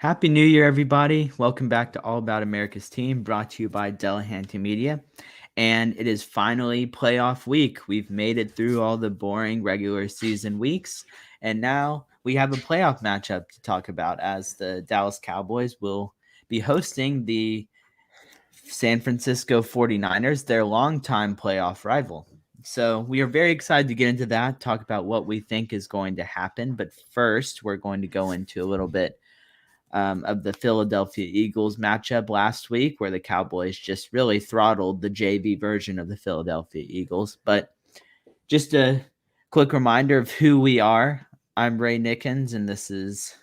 Happy New Year, everybody. Welcome back to All About America's Team, brought to you by Delahanty Media. And it is finally playoff week. We've made it through all the boring regular season weeks. And now we have a playoff matchup to talk about as the Dallas Cowboys will be hosting the San Francisco 49ers, their longtime playoff rival. So we are very excited to get into that, talk about what we think is going to happen. But first, we're going to go into a little bit of the Philadelphia Eagles matchup last week, where the Cowboys just really throttled the JV version of the Philadelphia Eagles. But just a quick reminder of who we are. I'm Ray Nickens, and this is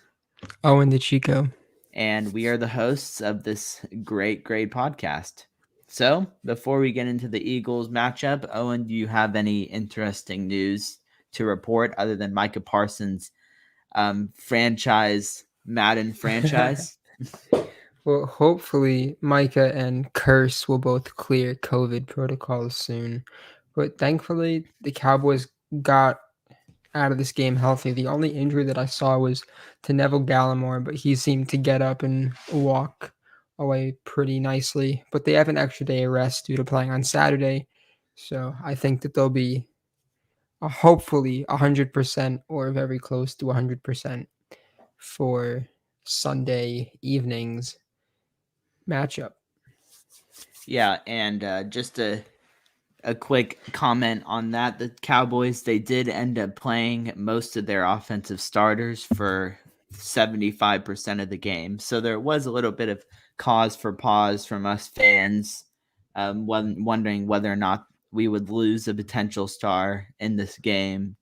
Owen DeChico. And we are the hosts of this great podcast. So before we get into the Eagles matchup, Owen, do you have any interesting news to report other than Micah Parsons' Madden franchise? Well, hopefully Micah and Curse will both clear COVID protocols soon. But thankfully, the Cowboys got out of this game healthy. The only injury that I saw was to Neville Gallimore, but he seemed to get up and walk away pretty nicely. But they have an extra day of rest due to playing on Saturday. So I think that they'll be hopefully 100% or very close to 100% for Sunday evening's matchup. Yeah, and just a quick comment on that. The Cowboys, they did end up playing most of their offensive starters for 75% of the game. So there was a little bit of cause for pause from us fans, wondering whether or not we would lose a potential star in this game.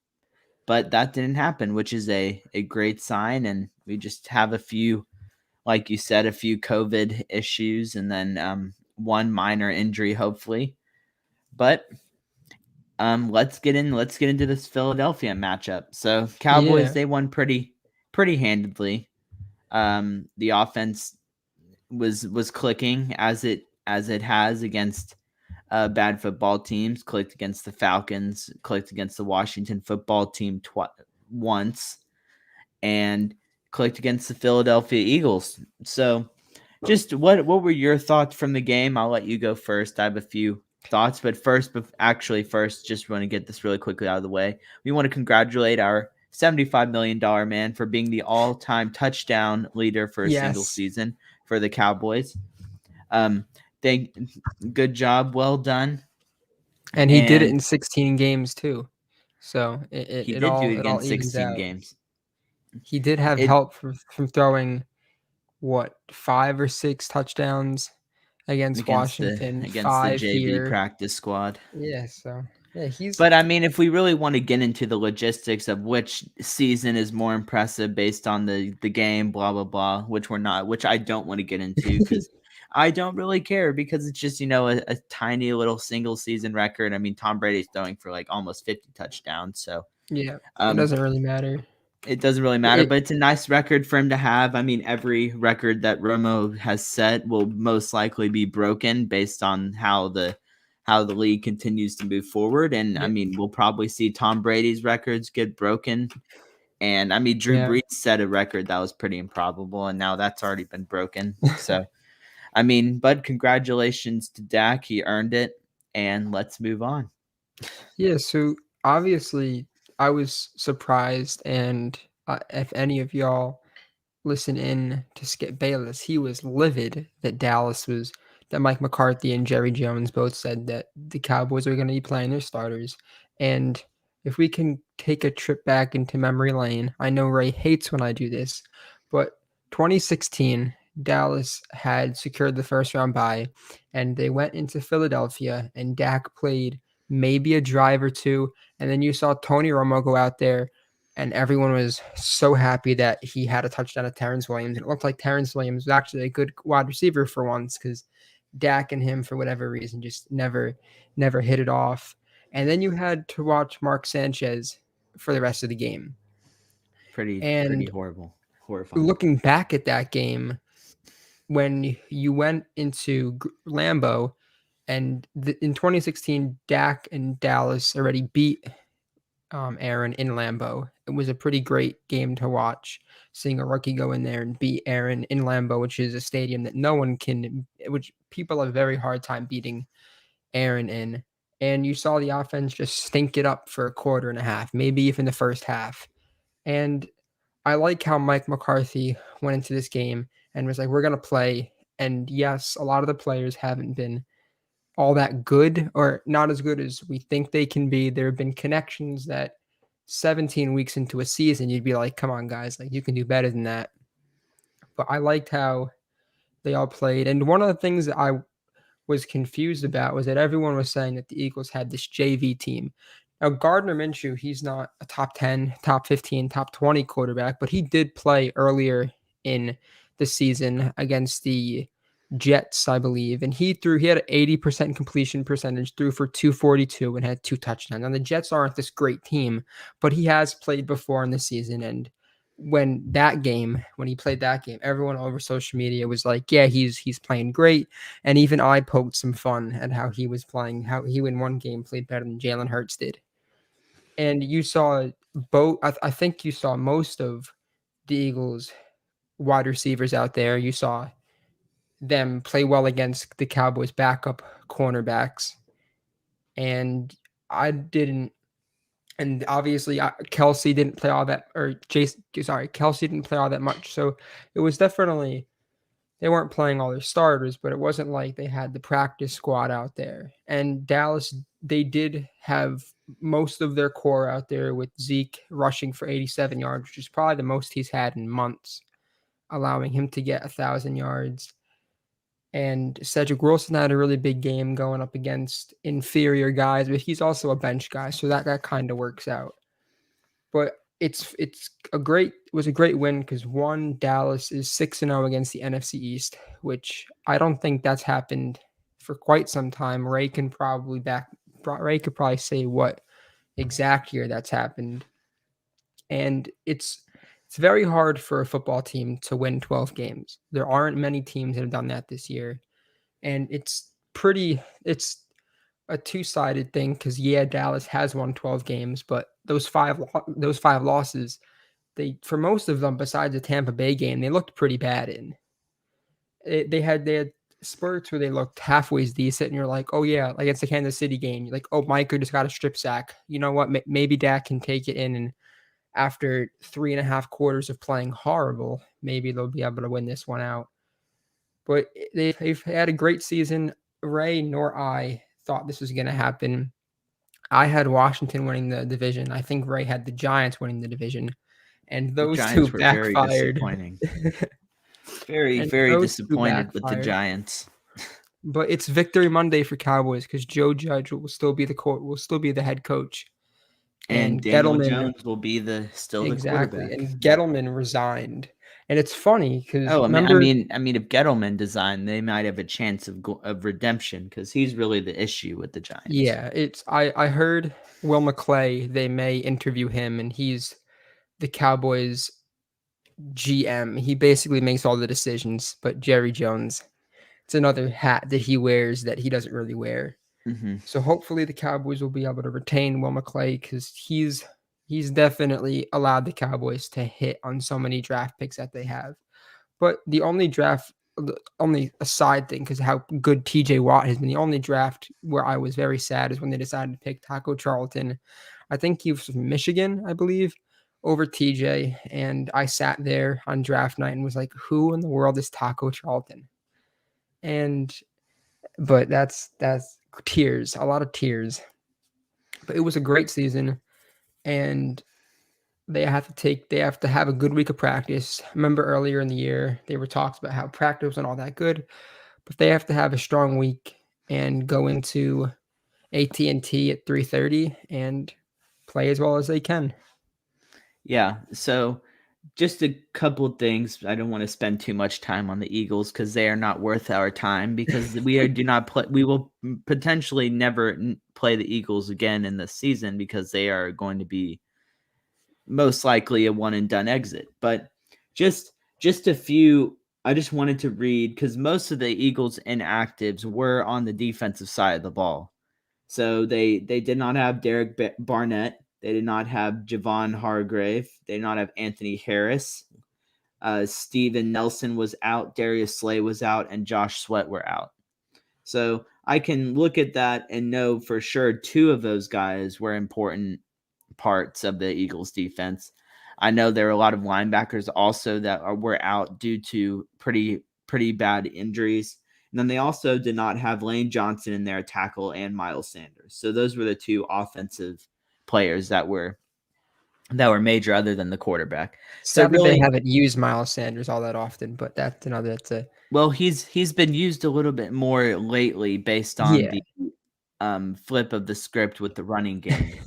But that didn't happen, which is a great sign. And we just have a few, like you said, a few COVID issues and then one minor injury, hopefully. But let's get into this Philadelphia matchup. So Cowboys, they won pretty handedly. The offense was clicking as it has against bad football teams. Clicked against the Falcons, clicked against the Washington football team once, and clicked against the Philadelphia Eagles. So just what were your thoughts from the game? I'll let you go first. I have a few thoughts, but first, just want to get this really quickly out of the way. We want to congratulate our $75 million man for being the all-time touchdown leader for a single season for the Cowboys. Good job, well done. And he did it in 16 games too, so he did do it in 16 games. He did have help from throwing 5 or 6 touchdowns against Washington, against 5 the JV here. practice squad. Yeah, so yeah, But I mean, if we really want to get into the logistics of which season is more impressive based on the game, blah blah blah, which I don't want to get into because I don't really care because it's just a tiny little single season record. I mean, Tom Brady's throwing for like almost 50 touchdowns, so yeah, it doesn't really matter. It doesn't really matter, but it's a nice record for him to have. I mean, every record that Romo has set will most likely be broken based on how the league continues to move forward. And I mean, we'll probably see Tom Brady's records get broken. And I mean, Drew Brees set a record that was pretty improbable, and now that's already been broken. So, I mean, but congratulations to Dak. He earned it, and let's move on. Yeah, so obviously I was surprised, and if any of y'all listen in to Skip Bayless, he was livid that Mike McCarthy and Jerry Jones both said that the Cowboys are going to be playing their starters. And if we can take a trip back into memory lane, I know Ray hates when I do this, but 2016, Dallas had secured the first round bye, and they went into Philadelphia, and Dak played maybe a drive or two, and then you saw Tony Romo go out there, and everyone was so happy that he had a touchdown at Terrence Williams. And it looked like Terrence Williams was actually a good wide receiver for once because Dak and him, for whatever reason, just never hit it off. And then you had to watch Mark Sanchez for the rest of the game. Pretty horrible. Horrifying. Looking back at that game, when you went into Lambeau, and in 2016, Dak and Dallas already beat Aaron in Lambeau. It was a pretty great game to watch, seeing a rookie go in there and beat Aaron in Lambeau, which is a stadium that no one can, which people have a very hard time beating Aaron in. And you saw the offense just stink it up for a quarter and a half, maybe even the first half. And I like how Mike McCarthy went into this game and was like, we're going to play. And yes, a lot of the players haven't been all that good or not as good as we think they can be. There have been connections that 17 weeks into a season, you'd be like, come on, guys, like you can do better than that. But I liked how they all played. And one of the things that I was confused about was that everyone was saying that the Eagles had this JV team. Now, Gardner Minshew, he's not a top 10, top 15, top 20 quarterback, but he did play earlier in the season against the Jets, I believe. And he had an 80% completion percentage, threw for 242 and had 2 touchdowns. Now, the Jets aren't this great team, but he has played before in the season. And when he played that game, everyone over social media was like, yeah, he's playing great. And even I poked some fun at how he was playing, how he in one game played better than Jalen Hurts did. And you saw both, I think you saw most of the Eagles wide receivers out there. You saw them play well against the Cowboys backup cornerbacks. And I didn't, and obviously Kelsey didn't play all that, or Kelsey didn't play all that much. So it was definitely, they weren't playing all their starters, but it wasn't like they had the practice squad out there. And Dallas, they did have most of their core out there with Zeke rushing for 87 yards, which is probably the most he's had in months, allowing him to get 1,000 yards. And Cedric Wilson had a really big game going up against inferior guys, but he's also a bench guy, so that kind of works out. But it was a great win because one, Dallas is 6-0 against the NFC East, which I don't think that's happened for quite some time. Ray could probably say what exact year that's happened. And it's very hard for a football team to win 12 games. There aren't many teams that have done that this year. And it's a two-sided thing because yeah, Dallas has won 12 games, but those five losses, for most of them, besides the Tampa Bay game, they looked pretty bad in. They had spurts where they looked halfway decent, and you're like, oh yeah, like it's the Kansas City game. You're like, oh, Micah just got a strip sack. You know what? Maybe Dak can take it in, and after 3.5 quarters of playing horrible, maybe they'll be able to win this one out. But they've had a great season. Ray nor I thought this was going to happen. I had Washington winning the division. I think Ray had the Giants winning the division. And those Giants two were very backfired. disappointing. Very, And very those two disappointed with the backfired. Giants. But it's victory Monday for Cowboys because Joe Judge will still be the head coach. And And Daniel Gettleman, Jones will be the exactly. quarterback. And Gettleman resigned. And it's funny because Oh, remember, I mean, if Gettleman designed, they might have a chance of redemption because he's really the issue with the Giants. yeah, I heard Will McClay, they may interview him, and he's the Cowboys GM. He basically makes all the decisions, but Jerry Jones, it's another hat that he wears that he doesn't really wear. Mm-hmm. So hopefully the Cowboys will be able to retain Will McClay because he's definitely allowed the Cowboys to hit on so many draft picks that they have. But the only a side thing, because how good TJ Watt has been, the only draft where I was very sad is when they decided to pick Taco Charlton. I think he was from Michigan, I believe, over TJ. And I sat there on draft night and was like, who in the world is Taco Charlton? But that's tears, a lot of tears. But it was a great season, and they have to have a good week of practice. Remember earlier in the year, they were talks about how practice wasn't all that good, but they have to have a strong week and go into AT&T at 3:30 and play as well as they can. Yeah. So just a couple of things. I don't want to spend too much time on the Eagles because they are not worth our time because do not play. We will potentially never play the Eagles again in this season because they are going to be most likely a one and done exit. But just a few, I just wanted to read because most of the Eagles inactives were on the defensive side of the ball. So they did not have Derek Barnett. They did not have Javon Hargrave. They did not have Anthony Harris. Steven Nelson was out. Darius Slay was out. And Josh Sweat were out. So I can look at that and know for sure two of those guys were important parts of the Eagles defense. I know there are a lot of linebackers also that were out due to pretty bad injuries. And then they also did not have Lane Johnson in their tackle and Miles Sanders. So those were the two offensive players that were major other than the quarterback. So Sadly, they really, haven't used Miles Sanders all that often, but that's a well, he's been used a little bit more lately based on yeah. the flip of the script with the running game.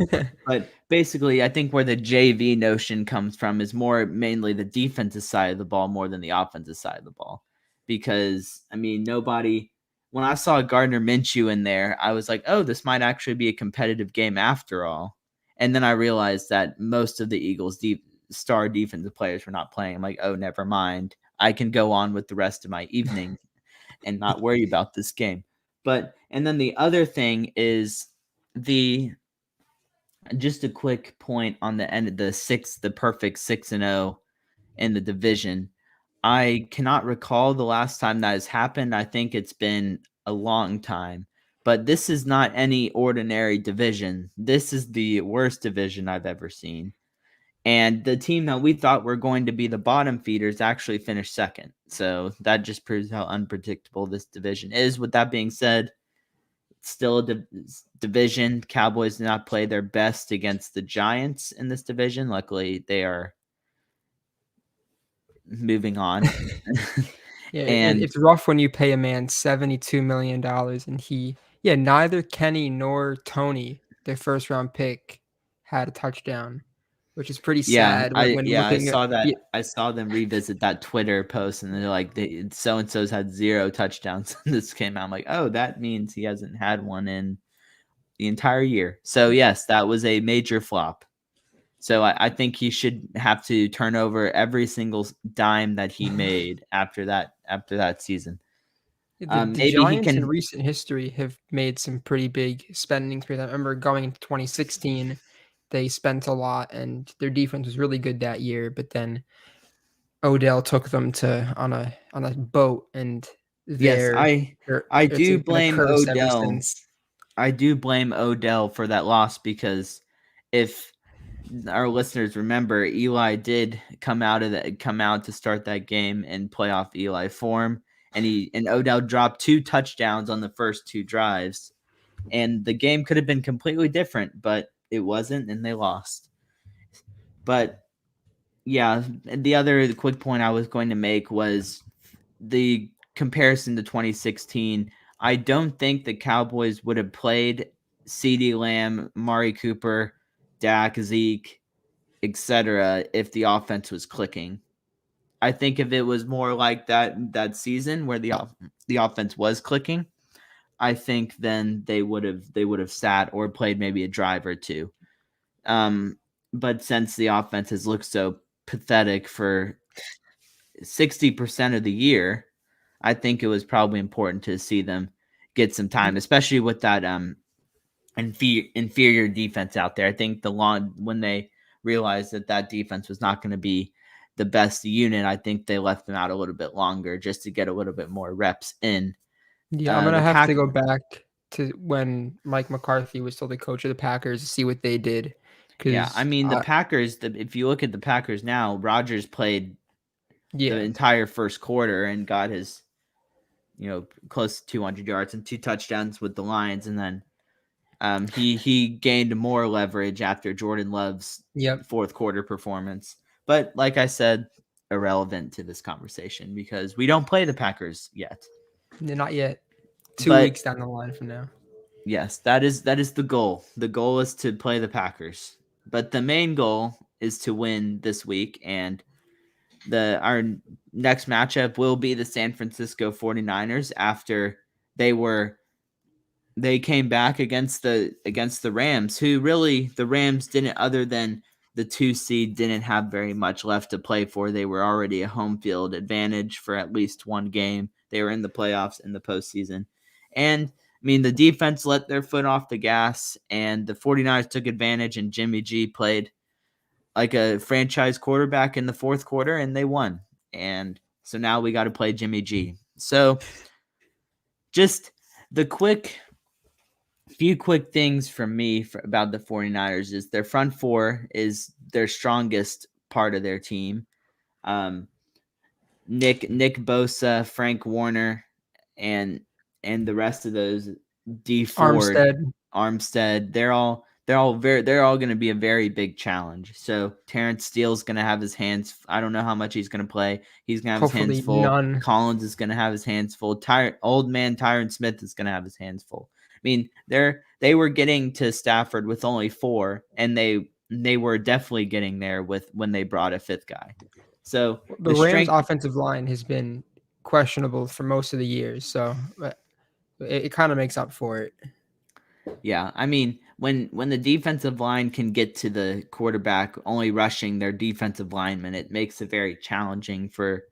But basically, I think where the JV notion comes from is more mainly the defensive side of the ball more than the offensive side of the ball. Because, I mean, when I saw Gardner Minshew in there, I was like, oh, this might actually be a competitive game after all. And then I realized that most of the Eagles' star defensive players were not playing. I'm like, oh, never mind. I can go on with the rest of my evening and not worry about this game. And then the other thing is just a quick point on the end of the perfect 6-0 in the division. I cannot recall the last time that has happened. I think it's been a long time, but this is not any ordinary division. This is the worst division I've ever seen. And the team that we thought were going to be the bottom feeders actually finished second. So that just proves how unpredictable this division is. With that being said, it's still a division. Cowboys did not play their best against the Giants in this division. Luckily, they are moving on. Yeah, And it's rough when you pay a man $72 million and neither Kenny nor Tony, their first round pick, had a touchdown, which is pretty sad when I looking at. saw that. Yeah, I saw them revisit that Twitter post, and they're like, so and so's had 0 touchdowns. This came out. I'm like, oh, that means he hasn't had one in the entire year. So yes, that was a major flop. So I think he should have to turn over every single dime that he made after that season. the Maybe he Giants in can. recent history have made some pretty big spending sprees. I remember going into 2016, they spent a lot, and their defense was really good that year. But then Odell took them to on a boat, and Yes, I it's do been a blame curse ever Odell. since. I do blame Odell for that loss because if our listeners remember, Eli did come out to start that game in playoff Eli form, and Odell dropped 2 touchdowns on the first 2 drives, and the game could have been completely different, but it wasn't, and they lost. But yeah, the other quick point I was going to make was the comparison to 2016. I don't think the Cowboys would have played CeeDee Lamb, Mari Cooper, Dak, Zeke, etc. if the offense was clicking. I think if it was more like that season where the offense was clicking, I think then they would have sat or played maybe a drive or two. But since the offense has looked so pathetic for 60% of the year, I think it was probably important to see them get some time, especially with that inferior defense out there. I think when they realized that defense was not going to be the best unit, I think they left them out a little bit longer just to get a little bit more reps in. Yeah, I'm gonna The have to pack, go back to when Mike McCarthy was still the coach of the Packers to see what they did. yeah, I Because mean the Packers. If you look at the Packers now, Rodgers played the yeah, entire first quarter and got his, close to 200 yards and 2 touchdowns with the Lions, and then he gained more leverage after Jordan Love's yep, fourth quarter performance. But like I said, irrelevant to this conversation because we don't play the Packers yet. not yet. 2 weeks But down the line from now. yes, that is the goal. The goal is to play the Packers. But the main goal is to win this week, and our next matchup will be the San Francisco 49ers after they came back against the Rams, who really the Rams didn't, other than the 2 seed, didn't have very much left to play for. They were already a home field advantage for at least one game. They were in the playoffs in the postseason. And mean, the defense let their foot off the gas, and the 49ers took advantage, and Jimmy G played like a franchise quarterback in the fourth quarter, and they won. And so now we got to play Jimmy G. So just the few quick things from me about the 49ers is their front four is their strongest part of their team. Um, Nick Bosa, Frank Warner, and the rest of those D Ford, Armstead. Armstead, they're all going to be a very big challenge. So Terrence Steele's going to have his hands. I don't know how much he's going to play. He's going to have his hands Hopefully full. none. Collins is going to have his hands full. Old man Tyron Smith is going to have his hands full. I mean, they were getting to Stafford with only 4, and they were definitely getting there with when they brought a 5th guy. So The the Rams' strength, offensive line has been questionable for most of the years, so it kind of makes up for it. yeah, I mean, when the defensive line can get to the quarterback only rushing their defensive lineman, it makes it very challenging for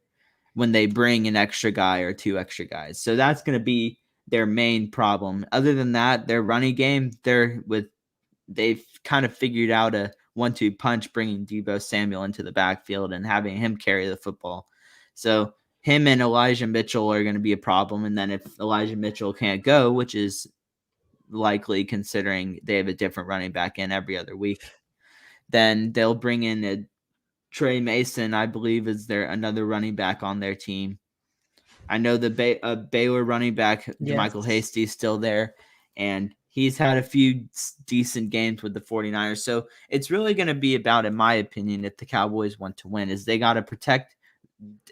when they bring an extra guy or 2 extra guys. So that's going to be their main problem. Other than that, their running game, they've kind of figured out a 1-2 punch, bringing Deebo Samuel into the backfield and having him carry the football. So him and Elijah Mitchell are going to be a problem. And then if Elijah Mitchell can't go, which is likely considering they have a different running back in every other week, then they'll bring in a Trey Mason, I believe, is there another running back on their team. I know the Baylor running back, Yes. JaMychal Hasty, is still there, and he's had a few decent games with the 49ers. So it's really going to be about, in my opinion, if the Cowboys want to win, is they got to protect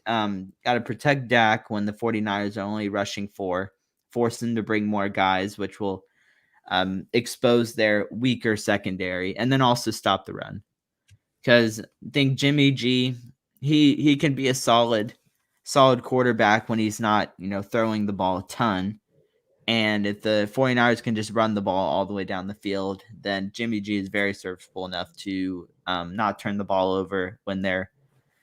Dak when the 49ers are only rushing 4, force them to bring more guys, which will expose their weaker secondary, and then also stop the run. Because I think Jimmy G, he can be a solid quarterback when he's not, throwing the ball a ton. And if the 49ers can just run the ball all the way down the field, then Jimmy G is very serviceable enough to not turn the ball over when they're,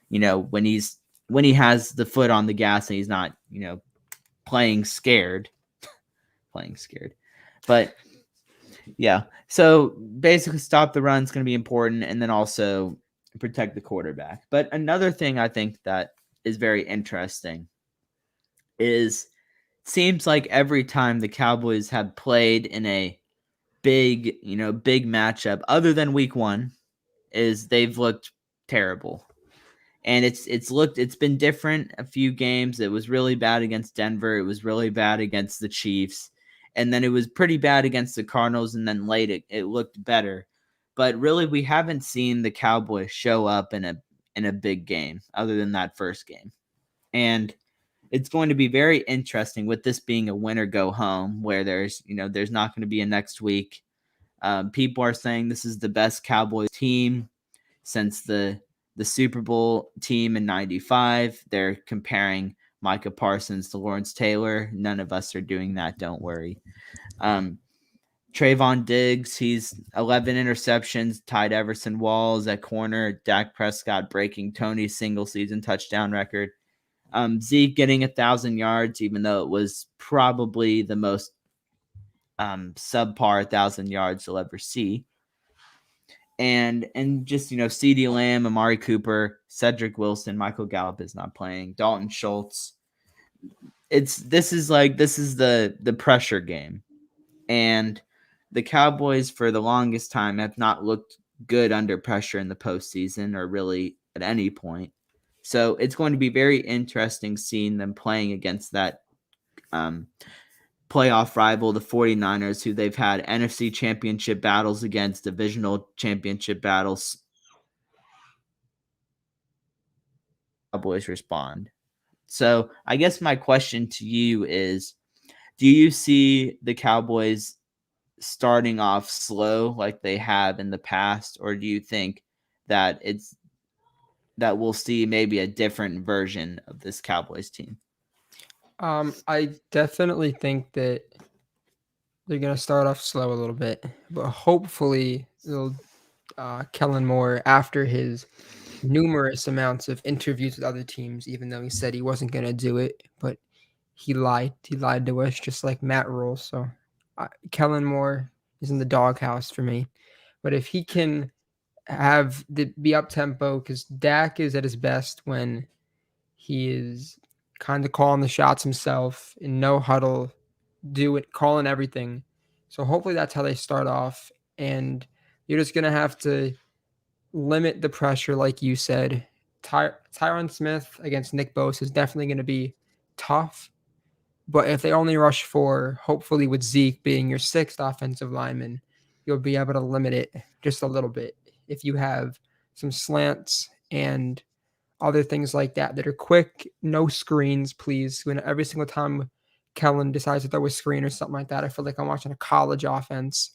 when he has the foot on the gas and he's not, playing scared. But yeah, so basically stop the run is going to be important, and then also protect the quarterback. But another thing I think that is very interesting is seems like every time the Cowboys have played in a big matchup other than week 1 is they've looked terrible. And it's been different a few games. It was really bad against Denver. It was really bad against the Chiefs. And then it was pretty bad against the Cardinals. And then late it looked better. But really, we haven't seen the Cowboys show up in a big game other than that first game. And it's going to be very interesting with this being a win or go home, where there's not going to be a next week. People are saying this is the best Cowboys team since the Super Bowl team in '95. They're comparing Micah Parsons to Lawrence Taylor. None of us are doing that. Don't worry. Trayvon Diggs, he's 11 interceptions, tied Everson Walls at corner. Dak Prescott breaking Tony's single season touchdown record. Zeke getting 1,000 yards, even though it was probably the most subpar 1,000 yards you'll ever see. And just, CeeDee Lamb, Amari Cooper, Cedric Wilson, Michael Gallup is not playing, Dalton Schultz. This is the pressure game. And the Cowboys for the longest time have not looked good under pressure in the postseason or really at any point. So it's going to be very interesting seeing them playing against that playoff rival, the 49ers, who they've had NFC championship battles against, divisional championship battles. Cowboys respond. So I guess my question to you is, do you see the Cowboys starting off slow like they have in the past, or do you think that we'll see maybe a different version of this Cowboys team? I definitely think that they're gonna start off slow a little bit, but hopefully they'll Kellen Moore, after his numerous amounts of interviews with other teams, even though he said he wasn't gonna do it, but he lied. He lied to us just like Matt Rule. So Kellen Moore is in the doghouse for me. But if he can be up tempo, because Dak is at his best when he is kind of calling the shots himself in no huddle, calling everything. So hopefully that's how they start off, and you're just gonna have to limit the pressure, like you said. Tyron Smith against Nick Bosa is definitely going to be tough. But if they only rush four, hopefully with Zeke being your sixth offensive lineman, you'll be able to limit it just a little bit. If you have some slants and other things like that are quick, no screens, please. When every single time Kellen decides to throw a screen or something like that, I feel like I'm watching a college offense,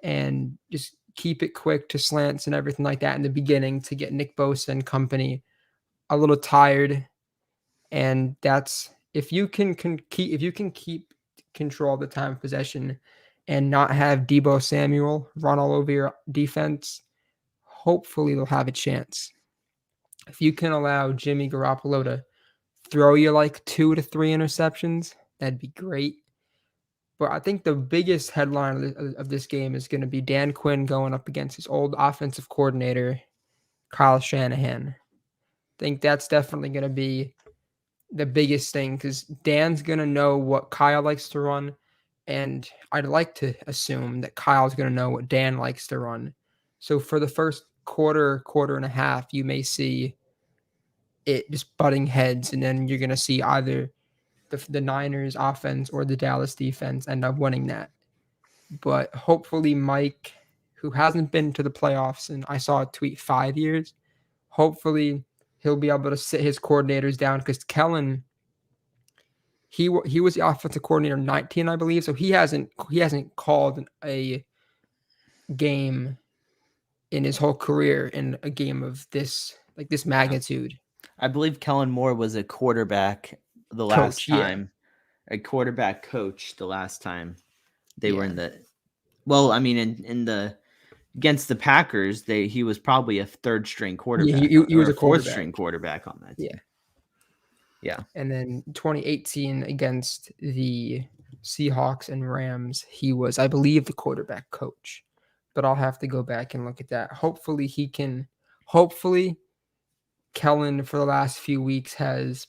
and just keep it quick to slants and everything like that in the beginning to get Nick Bosa and company a little tired. And that's if you can keep control of the time of possession and not have Debo Samuel run all over your defense, hopefully they'll have a chance. If you can allow Jimmy Garoppolo to throw you like 2 to 3 interceptions, that'd be great. But I think the biggest headline of this game is going to be Dan Quinn going up against his old offensive coordinator, Kyle Shanahan. I think that's definitely going to be the biggest thing, because Dan's going to know what Kyle likes to run. And I'd like to assume that Kyle's going to know what Dan likes to run. So for the first quarter and a half, you may see it just butting heads. And then you're going to see either the Niners offense or the Dallas defense end up winning that. But hopefully Mike, who hasn't been to the playoffs in, I saw a tweet, 5 years, hopefully he'll be able to sit his coordinators down, because Kellen, he was the offensive coordinator in 19, I believe, so he hasn't called a game in his whole career, in a game of this magnitude. I believe Kellen Moore was a quarterback the last Coach, time, a quarterback coach the last time they were yeah. in the. Well, I mean, in the against the Packers, he was probably a third string quarterback, he was or a a fourth quarterback. string quarterback on that team. Yeah. Yeah. And then 2018 against the Seahawks and Rams, he was, I believe, the quarterback coach. But I'll have to go back and look at that. Hopefully Kellen for the last few weeks has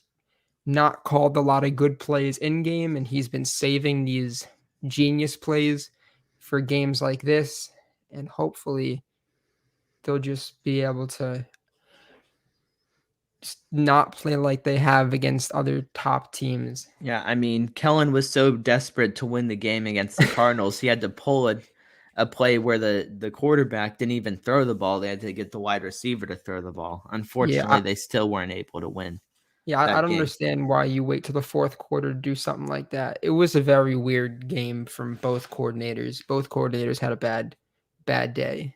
not called a lot of good plays in game, and he's been saving these genius plays for games like this. And hopefully they'll just be able to not play like they have against other top teams. Yeah, I mean, Kellen was so desperate to win the game against the Cardinals, he had to pull a play where the quarterback didn't even throw the ball. They had to get the wide receiver to throw the ball. Unfortunately, they still weren't able to win. I that don't game. understand why you wait till the fourth quarter to do something like that. It was a very weird game from both coordinators. Both coordinators had a bad day.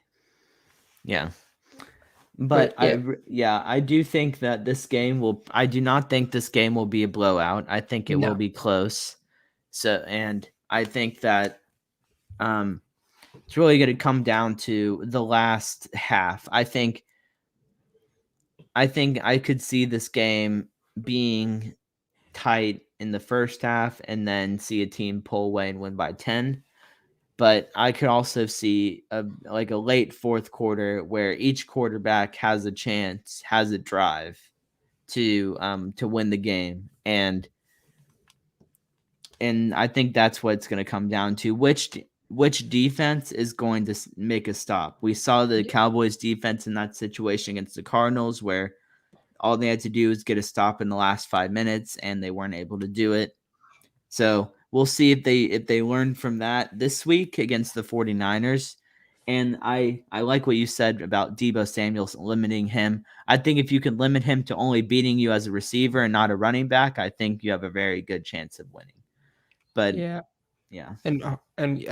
Yeah. But I do think that this game I do not think this game will be a blowout. I think it will be close. So, and I think that it's really going to come down to the last half. I think I could see this game being tight in the first half and then see a team pull away and win by 10. But I could also see a late fourth quarter where each quarterback has a drive to win the game, and I think that's what it's going to come down to. Which defense is going to make a stop? We saw the Cowboys defense in that situation against the Cardinals, where all they had to do was get a stop in the last 5 minutes, and they weren't able to do it. So we'll see if they learn from that this week against the 49ers. And I like what you said about Debo Samuel, limiting him. I think if you can limit him to only beating you as a receiver and not a running back, I think you have a very good chance of winning. But yeah. And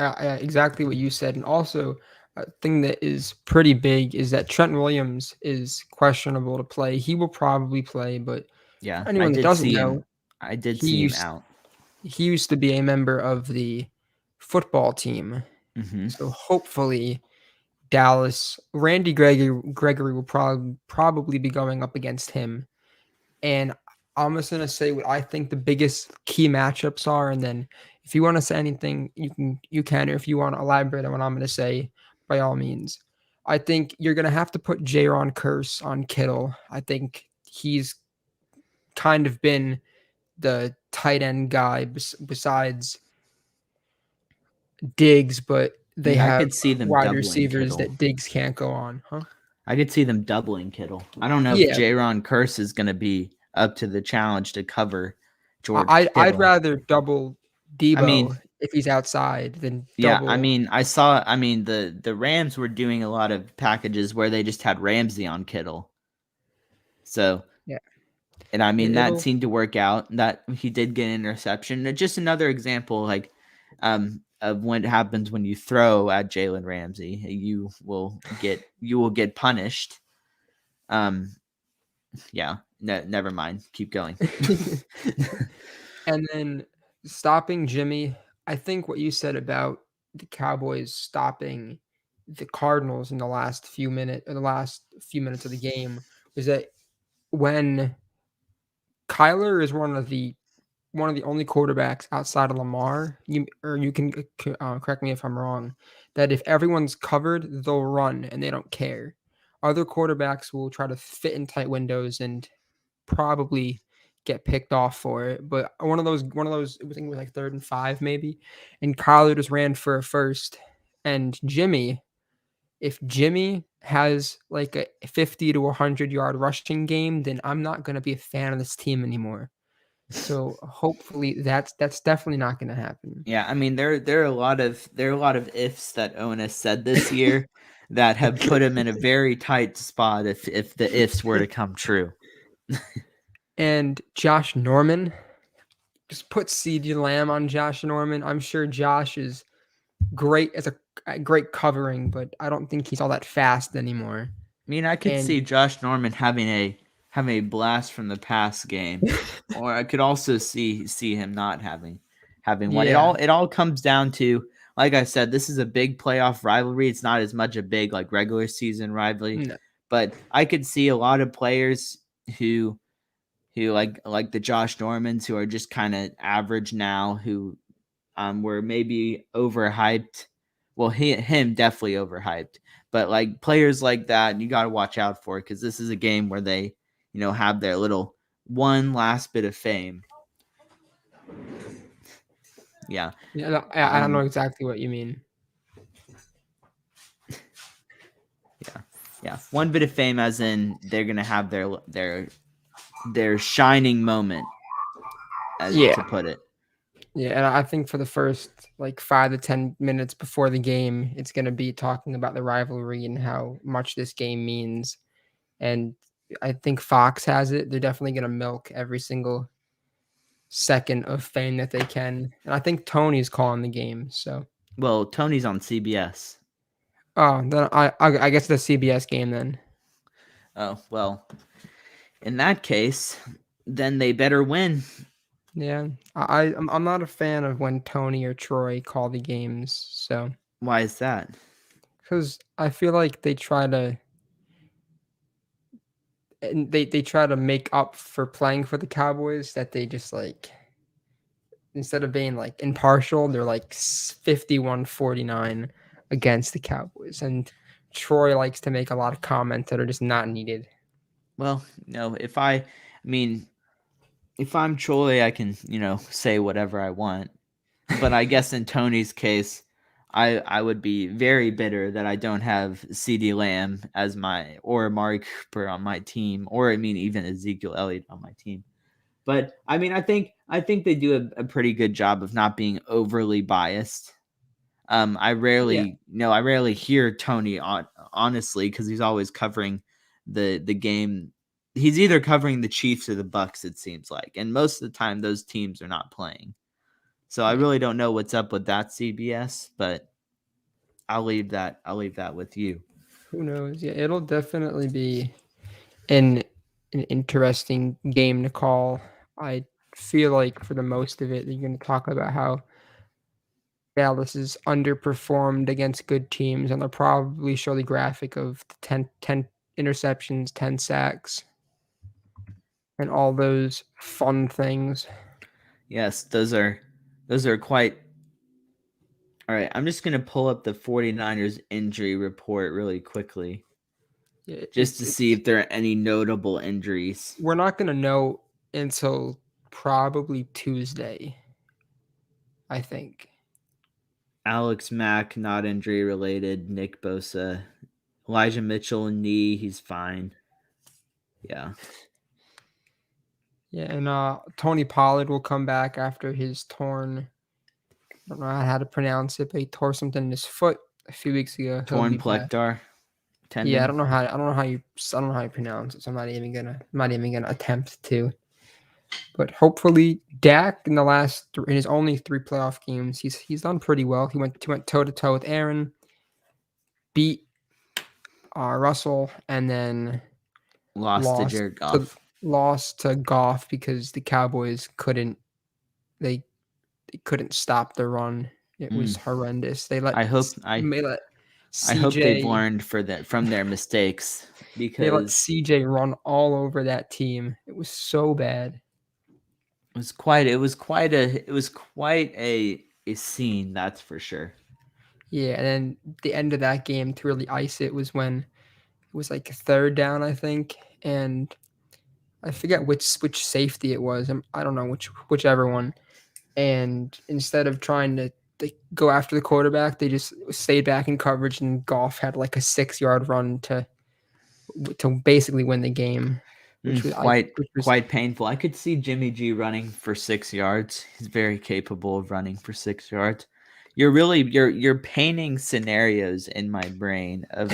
exactly what you said. And also, a thing that is pretty big is that Trent Williams is questionable to play. He will probably play, but yeah, anyone that doesn't know, I did see him out. He used to be a member of the football team. Mm-hmm. So hopefully Randy Gregory will probably be going up against him. And I'm just going to say what I think the biggest key matchups are, and then If you want to say anything, you can, or if you want to elaborate on what I'm going to say, by all means. I think you're going to have to put Jaron Curse on Kittle. I think he's kind of been the tight end guy besides Diggs, but I they mean, I have could see them wide doubling receivers Kittle. that Diggs can't go on, huh? I could see them doubling Kittle. I don't know if Yeah, Jaron Curse is going to be up to the challenge to cover George I'd Kittle. rather double I mean, Debo if he's outside than yeah, I double. mean, I saw. I mean, the Rams were doing a lot of packages where they just had Ramsey on Kittle. So, Yeah, and I mean that it'll. seemed to work out. That he did get an interception. Just another example, like, of what happens when you throw at Jalen Ramsey. You will get punished. Um, yeah. Never mind. Keep going. And then stopping Jimmy, I think what you said about the Cowboys stopping the Cardinals in the last few minutes of the game was that when Kyler is one of the only quarterbacks outside of Lamar, you can correct me if I'm wrong, that if everyone's covered, they'll run and they don't care. Other quarterbacks will try to fit in tight windows and probably get picked off for it. But one of those, I think it was like 3rd and 5 maybe, and Kyler just ran for a first. And if Jimmy has like a 50 to 100-yard rushing game, then I'm not going to be a fan of this team anymore. So hopefully that's definitely not going to happen. Yeah, I mean there are a lot of ifs that Onus said this year that have put him in a very tight spot if the ifs were to come true. And Josh Norman, just put CD Lamb on Josh Norman. I'm sure Josh is great as a great covering, but I don't think he's all that fast anymore. I mean, I could And see Josh Norman having a blast from the past game, or I could also see him not having one. It yeah, all it all comes down to, like I said, this is a big playoff rivalry. It's not as much a big like regular season rivalry, no, but I could see a lot of players who like the Josh Normans who are just kind of average now, who were maybe overhyped. Well, him definitely overhyped, but like players like that, you got to watch out for, because this is a game where they, have their little one last bit of fame. Yeah, yeah, I don't know um, exactly what you mean. yeah, yeah. One bit of fame, as in they're gonna have their shining moment, as Yeah, to put it. yeah, and I think for the first like 5 to 10 minutes before the game, it's going to be talking about the rivalry and how much this game means. And I think Fox has it. They're definitely going to milk every single second of fame that they can. And I think Tony's calling the game. So, Well, Tony's on CBS. oh, then I guess the CBS game then. Oh well, in that case, then they better win. Yeah, I'm not a fan of when Tony or Troy call the games. So, Why is that? because I feel like they try to make up for playing for the Cowboys, that they just like, instead of being like impartial, they're like 51-49 against the Cowboys. And Troy likes to make a lot of comments that are just not needed. Well, no, mean, if I'm Troy, I can, say whatever I want. But I guess in Tony's case, I would be very bitter that I don't have CD Lamb as or Amari Cooper on my team, or I mean even Ezekiel Elliott on my team. But I mean, I think they do a pretty good job of not being overly biased. Yeah, I rarely hear Tony honestly, because he's always covering the game. He's either covering the Chiefs or the Bucks, it seems like, and most of the time those teams are not playing. So I yeah. really don't know what's up with that CBS, but I'll leave that with you. Who knows? Yeah, it'll definitely be an an interesting game to call. I feel like for the most of it, you're going to talk about how Dallas is underperformed against good teams, and they'll probably show the graphic of the 10 interceptions, 10 sacks, and all those fun things. Yes, those are Those are quite. All right, I'm just going to pull up the 49ers injury report really quickly Yeah, just to see if there are any notable injuries. we're not gonna know until probably Tuesday, I think. Alex Mack, not injury related. Nick Bosa. Elijah Mitchell, knee, he's fine. Yeah. Yeah, and Tony Pollard will come back after his torn. I don't know how to pronounce it, but he tore something in his foot a few weeks ago. He'll Torn be back. plectar Yeah, I tendon. don't know how you pronounce it. So I'm not even gonna attempt to. But hopefully, Dak in his only 3 playoff games, he's done pretty well. He went toe to toe with Aaron, beat Russell, and then Lost to lost Jared to Goff. lost to Goff because the Cowboys they couldn't stop the run. It was horrendous. I hope They let I hope they've CJ learned from their mistakes they let because CJ run all over that team. It was so bad. it was quite a scene, that's for sure. Yeah, and then the end of that game to really ice it was when it was like third down, I think, and I forget which safety it was. I don't know whichever one. And instead of trying to go after the quarterback, they just stayed back in coverage, and Goff had like a 6 yard run to basically win the game, which was I Quite which was quite painful. I could see Jimmy G running for 6 yards. He's very capable of running for 6 yards. You're painting scenarios in my brain of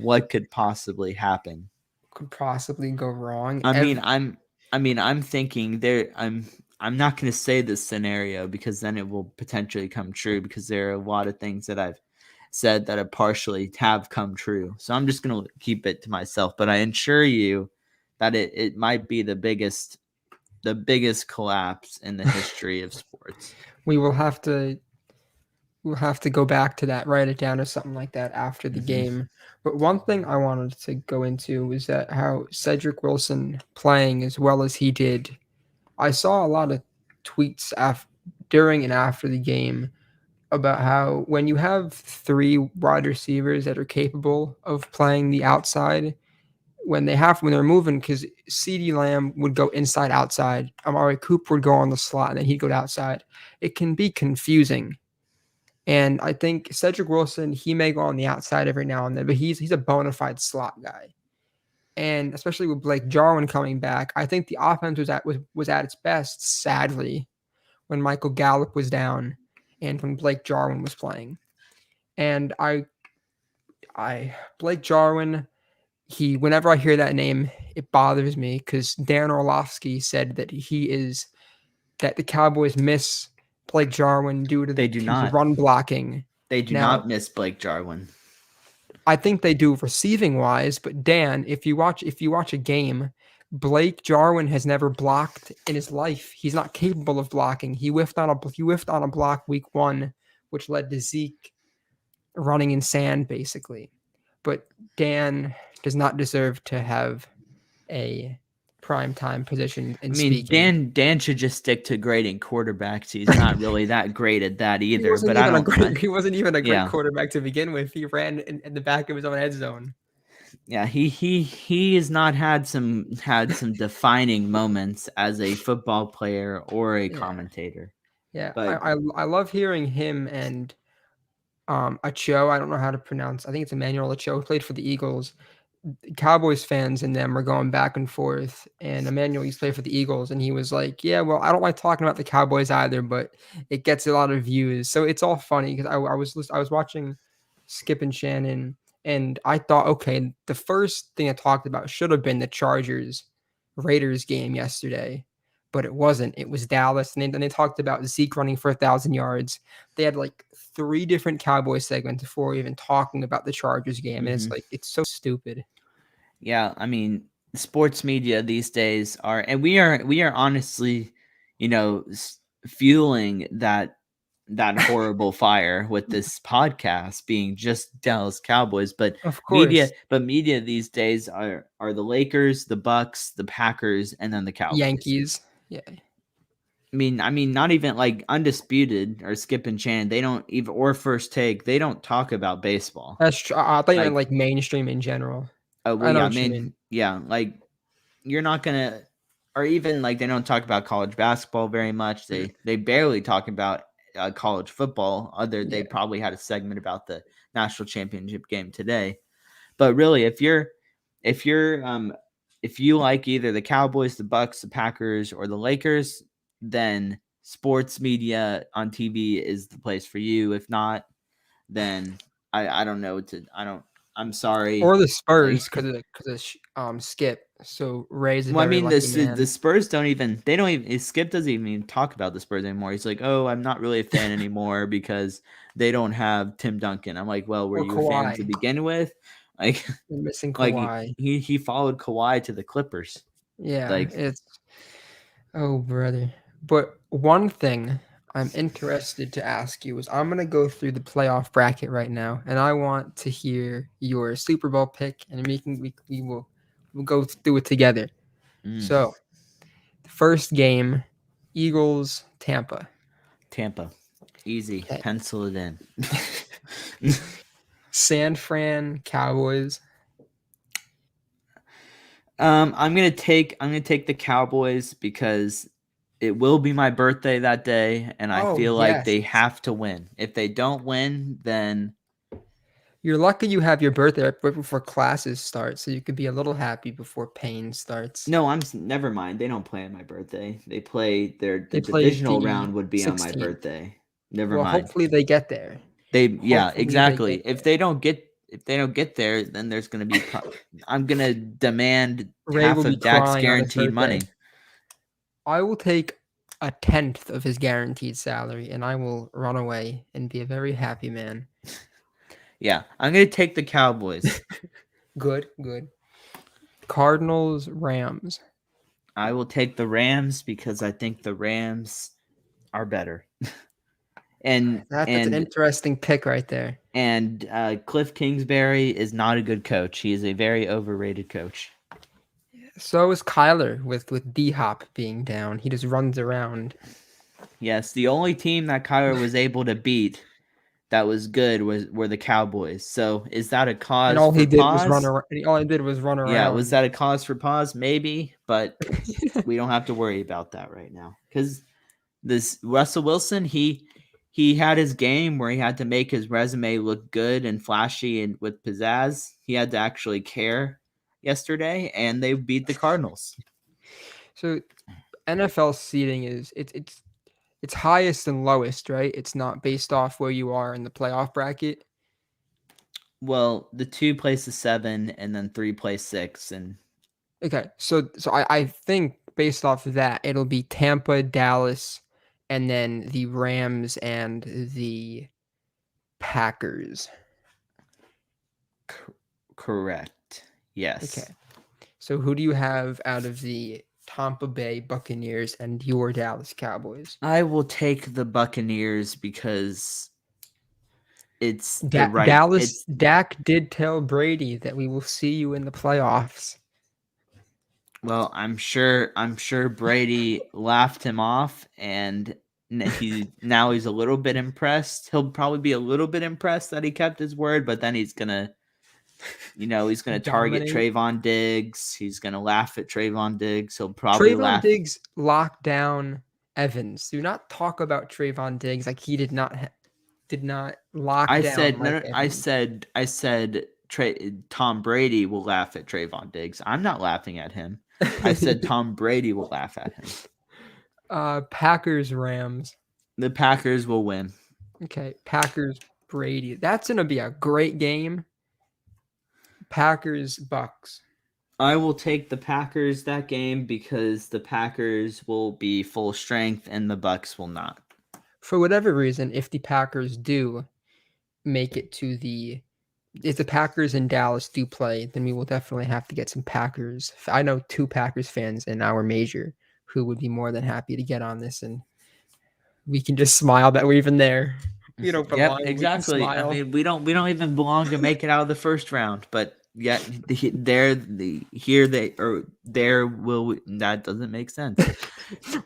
what could possibly happen. could possibly go wrong. I mean, I'm thinking there. I'm not going to say this scenario because then it will potentially come true because there are a lot of things that I've said that have partially have come true. So I'm just going to keep it to myself. But I assure you that it might be the biggest collapse in the history of sports. we will have to we'll have to go back to that, write it down or something like that after the Hmm. game. But one thing I wanted to go into was that how Cedric Wilson playing as well as he did. I saw a lot of tweets during and after the game about how when you have 3 wide receivers that are capable of playing the outside, when they're moving, because CeeDee Lamb would go inside outside, Amari Cooper would go on the slot, and then he'd go outside. It can be confusing. And I think Cedric Wilson, he may go on the outside every now and then, but he's a bona fide slot guy. And especially with Blake Jarwin coming back, I think the offense was at its best, sadly, when Michael Gallup was down and when Blake Jarwin was playing. And I Blake Jarwin, whenever I hear that name, it bothers me because Dan Orlovsky said that the Cowboys miss Blake Jarwin due to They do his not. run blocking. They do Now, not miss Blake Jarwin. I think they do receiving wise, but Dan, if you watch a game, Blake Jarwin has never blocked in his life. He's not capable of blocking. He whiffed on a block week 1, which led to Zeke running in sand basically. But Dan does not deserve to have a prime time position in I mean, speaking. Dan should just stick to grading quarterbacks. He's not really that great at that He either. wasn't But I even a don't. great he wasn't even a great Yeah, quarterback to begin with. He ran in the back of his own end zone. yeah. He has not had some defining moments as a football player or a Yeah. commentator. Yeah. But I love hearing him and Acho, I don't know how to pronounce. I think it's Emmanuel Acho, who played for the Eagles. Cowboys fans and them are going back and forth. And Emmanuel used to play for the Eagles, and he was like, "Yeah, well, I don't like talking about the Cowboys either, but it gets a lot of views, so it's all funny." Because I was watching Skip and Shannon, and I thought, okay, the first thing I talked about should have been the Chargers Raiders game yesterday, but it wasn't. It was Dallas, and then they talked about Zeke running for 1,000 yards. They had like 3 different Cowboys segments before even talking about the Chargers game, and it's mhm. like it's so stupid. Yeah, I mean, sports media these days are, and we are honestly, fueling that horrible fire with this podcast being just Dallas Cowboys, but Of course, media these days are the Lakers, the Bucks, the Packers, and then the Cowboys. Yankees. Yeah, I mean, not even like Undisputed or Skip and Chan. They don't even or First Take. They don't talk about baseball. That's true. I thought you meant Like, like mainstream in general. oh well, I know yeah. I what you mean. mean, yeah. Like you're not gonna, or even like they don't talk about college basketball very much. Mm, They barely talk about college football. They yeah. probably had a segment about the national championship game today. But really, if you're if you like either the Cowboys, the Bucks, the Packers, or the Lakers, then sports media on TV is the place for you. If not, then I don't know to I don't I'm sorry. Or the Like, Spurs because of Skip. So Ray's a well, I very mean, lucky the man. Spurs don't even they don't even Skip doesn't even talk about the Spurs anymore. He's like, oh, I'm not really a fan anymore because they don't have Tim Duncan. I'm like, well, were Or you a fan to Kawhi. begin with? Like, You're missing like Kawhi. he followed Kawhi to the Clippers. Yeah, Like, it's oh brother. But one thing I'm interested to ask you is I'm gonna go through the playoff bracket right now, and I want to hear your Super Bowl pick, and we'll go through it together. mm, So the first game, Eagles Tampa. Tampa, easy, Okay. pencil it in. San Fran Cowboys. I'm gonna take the Cowboys because it will be my birthday that day, and I Oh feel like yes. they have to win. If they don't win, then You're lucky you have your birthday right before classes start, so you could be a little happy before pain starts. no, never mind. They don't play on my birthday. They play the They play divisional the round would be on my 16th. birthday. Never Well, mind. hopefully they get there. Yeah, Hopefully they exactly. get there. If they don't get there, then there's gonna be I'm gonna demand Ray half will be of Dak's crying on his guaranteed birthday. money. I will take a tenth of his guaranteed salary and I will run away and be a very happy man. Yeah, I'm gonna take the Cowboys. Good, good. Cardinals, Rams. I will take the Rams because I think the Rams are better. and That's an and interesting pick right there. and Cliff Kingsbury is not a good coach. He is a very overrated coach. So is Kyler with D Hop being down. He just runs around. Yes, the only team that Kyler was able to beat that was good were the Cowboys. So is that a And cause all he for did was run pause? around. All he did was run Yeah, was around. that a cause for pause? Maybe, but we don't have to worry about that right now because this Russell Wilson, he had his game where he had to make his resume look good and flashy and with pizzazz. He had to actually care yesterday, and they beat the Cardinals. So NFL seeding is it's highest and lowest, right? It's not based off where you are in the playoff bracket. Well, the two places 7, and then 3 plays 6, and Okay, so I think based off of that, it'll be Tampa, Dallas, and then the Rams and the Packers. correct. Yes, Okay, so who do you have out of the Tampa Bay Buccaneers and your Dallas Cowboys? I will take the Buccaneers because it's the right. Dallas It's Dak did tell Brady that we will see you in the playoffs. well, I'm sure Brady laughed him off, and he's a little bit impressed. He'll probably be a little bit impressed that he kept his word, but then he's gonna target Dominate. Trayvon Diggs. He's gonna laugh at Trayvon Diggs. He'll probably Trayvon laugh. Diggs locked down Evans. Do not talk about Trayvon Diggs like he did not lock I down said Mike no, no. Evans. I said Tom Brady will laugh at Trayvon Diggs. I'm not laughing at him. I said Tom Brady will laugh at him. Packers Rams. The Packers will win. Okay, Packers Brady. That's gonna be a great game. Packers Bucks. I will take the Packers that game because the Packers will be full strength and the Bucks will not. For whatever reason, if the Packers do make it to the if the Packers and Dallas do play, then we will definitely have to get some Packers. I know 2 Packers fans in our major who would be more than happy to get on this, and we can just smile that we're even there. We don't Yep, belong, we can exactly. I smile. mean, we don't even belong to make it out of the first round, but Yeah, here they or there will that doesn't make sense.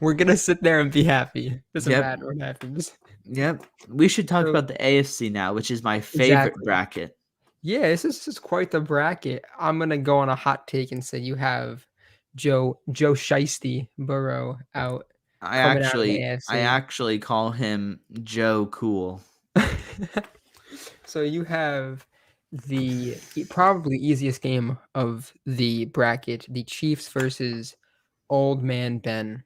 We're gonna sit there and be happy. Doesn't Yep, matter what happens. yep. We should talk So about the AFC now, which is my favorite exactly. bracket. Yeah, this is quite the bracket. I'm gonna go on a hot take and say you have Joe Shiesty Burrow out coming out of the I AFC. actually call him Joe Cool. So you have the probably easiest game of the bracket, the Chiefs versus Old Man Ben.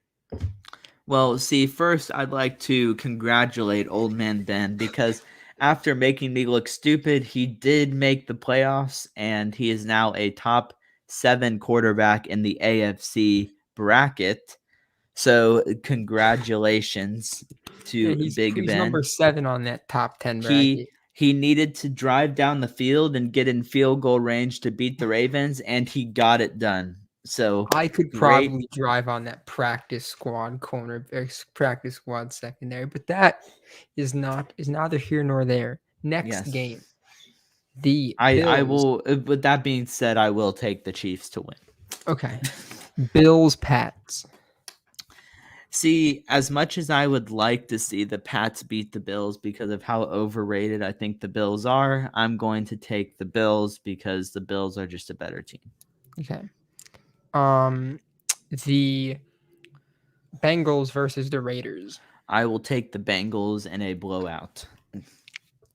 Well, see, first I'd like to congratulate Old Man Ben because after making me look stupid, he did make the playoffs and he is now a top 7 quarterback in the AFC bracket. So, congratulations Yeah, to he's Big he's number Ben. 7 on that top 10 He bracket. he needed to drive down the field and get in field goal range to beat the Ravens, and he got it done. So, I could great. probably drive on that practice squad corner, practice squad secondary, but that is neither here nor there. Next Yes. game, the I Bills. will with that being said, I will take the Chiefs to win. Okay, Bills Pats. See, as much as I would like to see the Pats beat the Bills because of how overrated I think the Bills are, I'm going to take the Bills because the Bills are just a better team. Okay, um, the Bengals versus the Raiders. I will take the Bengals in a blowout.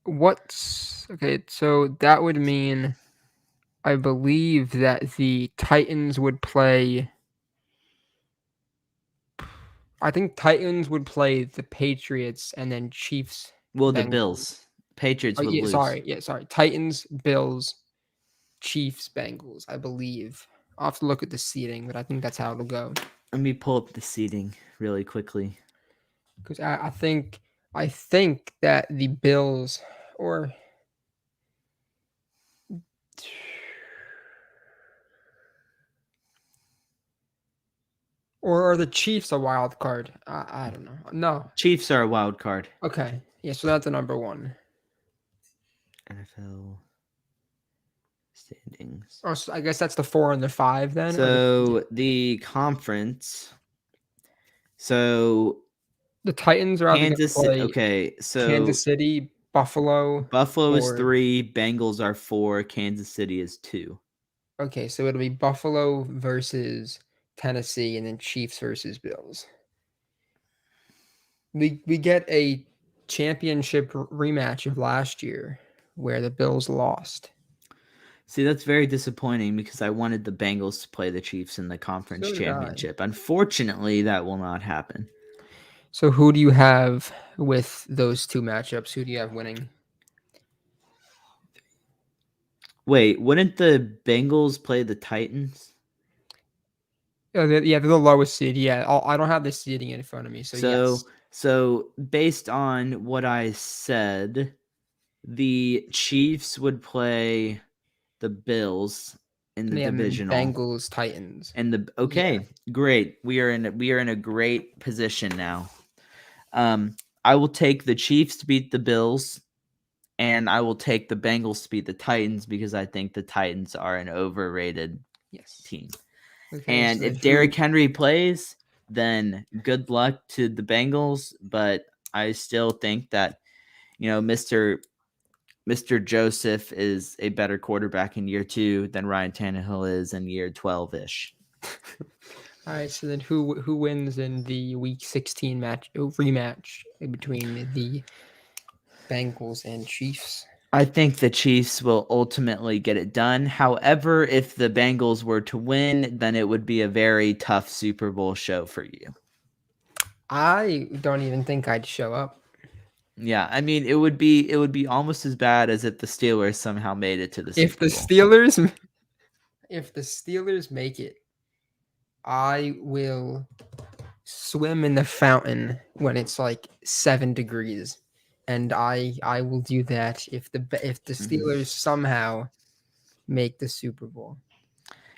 What's okay? So that would mean I believe that the Titans would play. I think Titans would play the Patriots and then Chiefs, Well, the Bengals. Bills. Patriots Oh would yeah, lose. sorry. Yeah, sorry. Titans, Bills, Chiefs, Bengals, I believe. I'll have to look at the seating, but I think that's how it'll go. Let me pull up the seating really quickly. Because I think that the Bills or or are the Chiefs a wild card? I don't know. No. Chiefs are a wild card. Okay. Yeah, so that's a number one. NFL standings. Oh, so I guess that's the 4 and the 5 then, or So the conference. So the Titans are either going to Kansas. play Okay, so Kansas City, Buffalo, Buffalo is or 3, Bengals are 4, Kansas City is 2. okay, so it'll be Buffalo versus Tennessee, and then Chiefs versus Bills. We get a championship rematch of last year where the Bills lost. See, that's very disappointing because I wanted the Bengals to play the Chiefs in the conference So did I. championship. Unfortunately, that will not happen. So who do you have with those two matchups? Who do you have winning? Wait, wouldn't the Bengals play the Titans? Yeah, they're the lowest seed. Yeah, I don't have the seeding in front of me, so yes. So based on what I said, the Chiefs would play the Bills in the Yeah, and then divisional. Bengals, Titans. And the Yeah. okay, great. We are in a great position now. I will take the Chiefs to beat the Bills, and I will take the Bengals to beat the Titans because I think the Titans are an overrated Yes. team. Okay, And so then if who Derrick Henry plays, then good luck to the Bengals. But I still think that Mr. Joseph is a better quarterback in year 2 than Ryan Tannehill is in year 12-ish. All right, so then who wins in the Week 16 rematch between the Bengals and Chiefs? I think the Chiefs will ultimately get it done. However, if the Bengals were to win, then it would be a very tough Super Bowl show for you. I don't even think I'd show up. Yeah, I mean it would be almost as bad as if the Steelers somehow made it to the If Super the Bowl. Steelers if the Steelers make it, I will swim in the fountain when it's like 7 degrees. And I will do that if the Mhm. Steelers somehow make the Super Bowl.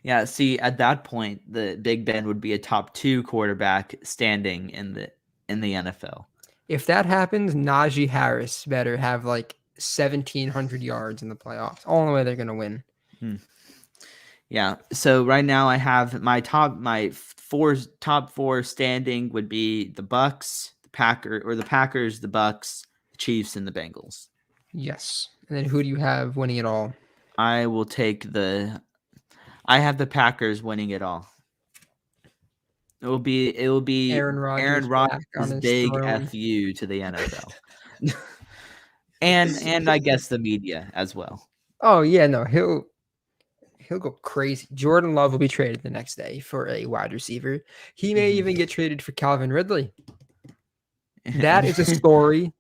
Yeah, see, at that point, the Big Ben would be a top 2 quarterback standing in the NFL. If that happens, Najee Harris better have like 1,700 yards in the playoffs. All the way they're gonna win. Hmm. Yeah. So right now I have my top four standing would be the Bucks, the Packers, the Bucks, the Chiefs, and the Bengals. Yes. And then who do you have winning it all? I will take I have the Packers winning it all. It will be Aaron Aaron Rodgers back on Rodgers' his big throne. FU to the NFL. and I guess the media as well. Oh yeah, no, he'll go crazy. Jordan Love will be traded the next day for a wide receiver. He may even get traded for Calvin Ridley. That is a story.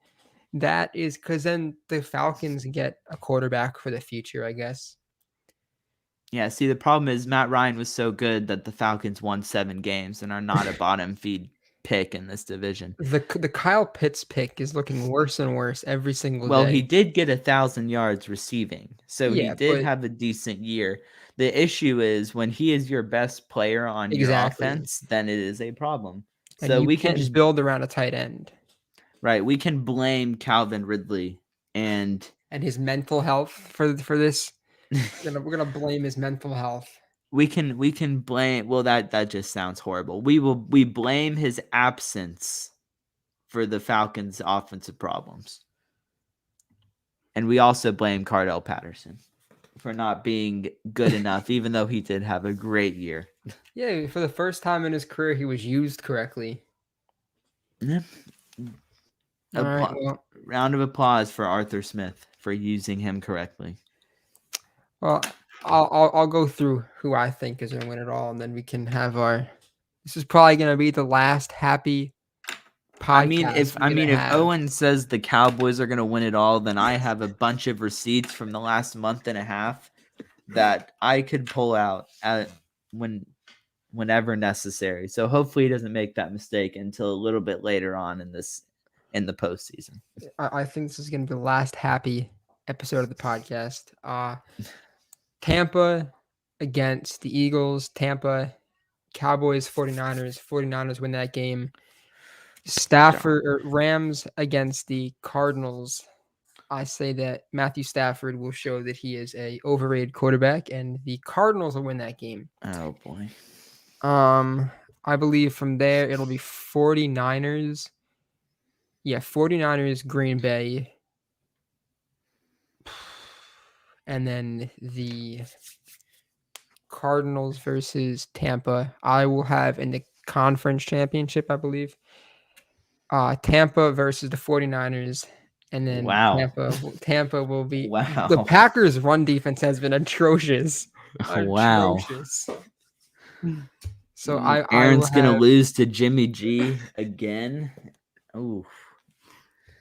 That is because then the Falcons get a quarterback for the future, I guess. Yeah, see, the problem is Matt Ryan was so good that the Falcons won 7 games and are not a bottom feed pick in this division. The Kyle Pitts pick is looking worse and worse every single Well, day. he did get 1,000 yards receiving, so he Yeah, did but have a decent year. The issue is when he is your best player on your exactly. offense, then it is a problem. And So you we can can't just build around a tight end. right, we can blame Calvin Ridley and his mental health for this. We're gonna blame his mental health. we can blame that just sounds horrible. We blame his absence for the Falcons' offensive problems. And we also blame Cardell Patterson for not being good enough, even though he did have a great year. Yeah, for the first time in his career, he was used correctly. Yeah. All right, well, Round of applause for Arthur Smith for using him correctly. well, I'll go through who I think is gonna win it all, and then we can have our. This is probably gonna be the last happy podcast. If Owen says the Cowboys are going to win it all, then I have a bunch of receipts from the last month and a half that I could pull out whenever necessary. So hopefully he doesn't make that mistake until a little bit later on in the postseason. I think this is gonna be the last happy episode of the podcast. Tampa against the Eagles. Tampa, Cowboys, 49ers. 49ers win that game. Rams against the Cardinals. I say that Matthew Stafford will show that he is a overrated quarterback, and the Cardinals will win that game. Oh boy. I believe from there it'll be 49ers. Yeah, 49ers, Green Bay. And then the Cardinals versus Tampa. I will have in the conference championship, I believe. Tampa versus the 49ers. And then Wow. Tampa will be Wow. the Packers' run defense has been atrocious. Wow. Atrocious. So Aaron's gonna lose to Jimmy G again. Ooh.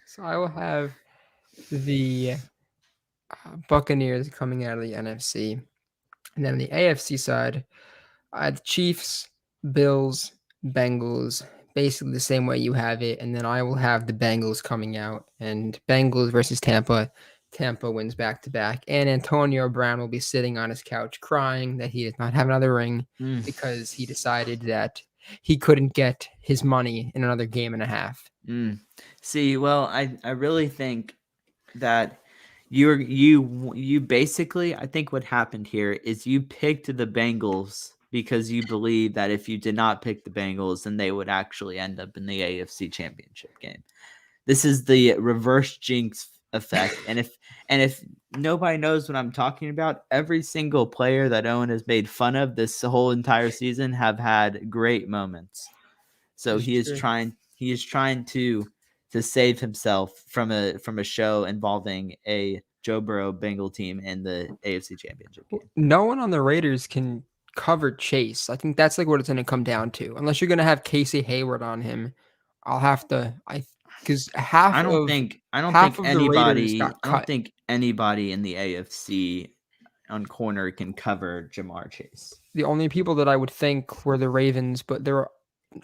So I will have the Buccaneers coming out of the NFC, and then on the AFC side, I had the Chiefs, Bills, Bengals, basically the same way you have it, and then I will have the Bengals coming out, and Bengals versus Tampa. Tampa wins back to back, and Antonio Brown will be sitting on his couch crying that he does not have another ring because he decided that he couldn't get his money in another game and a half. See, well, I really think that you basically, I think what happened here is you picked the Bengals because you believe that if you did not pick the Bengals, then they would actually end up in the AFC Championship game. This is the reverse jinx effect. And if nobody knows what I'm talking about, every single player that Owen has made fun of this whole entire season have had great moments. So he is trying to save himself from a show involving a Joe Burrow Bengal team in the AFC Championship game. No one on the Raiders can cover Chase. I think that's like what it's going to come down to. Unless you're going to have Casey Hayward on him, I'll have to. Because I don't think anybody in the AFC on corner can cover Jamar Chase. The only people that I would think were the Ravens, but they're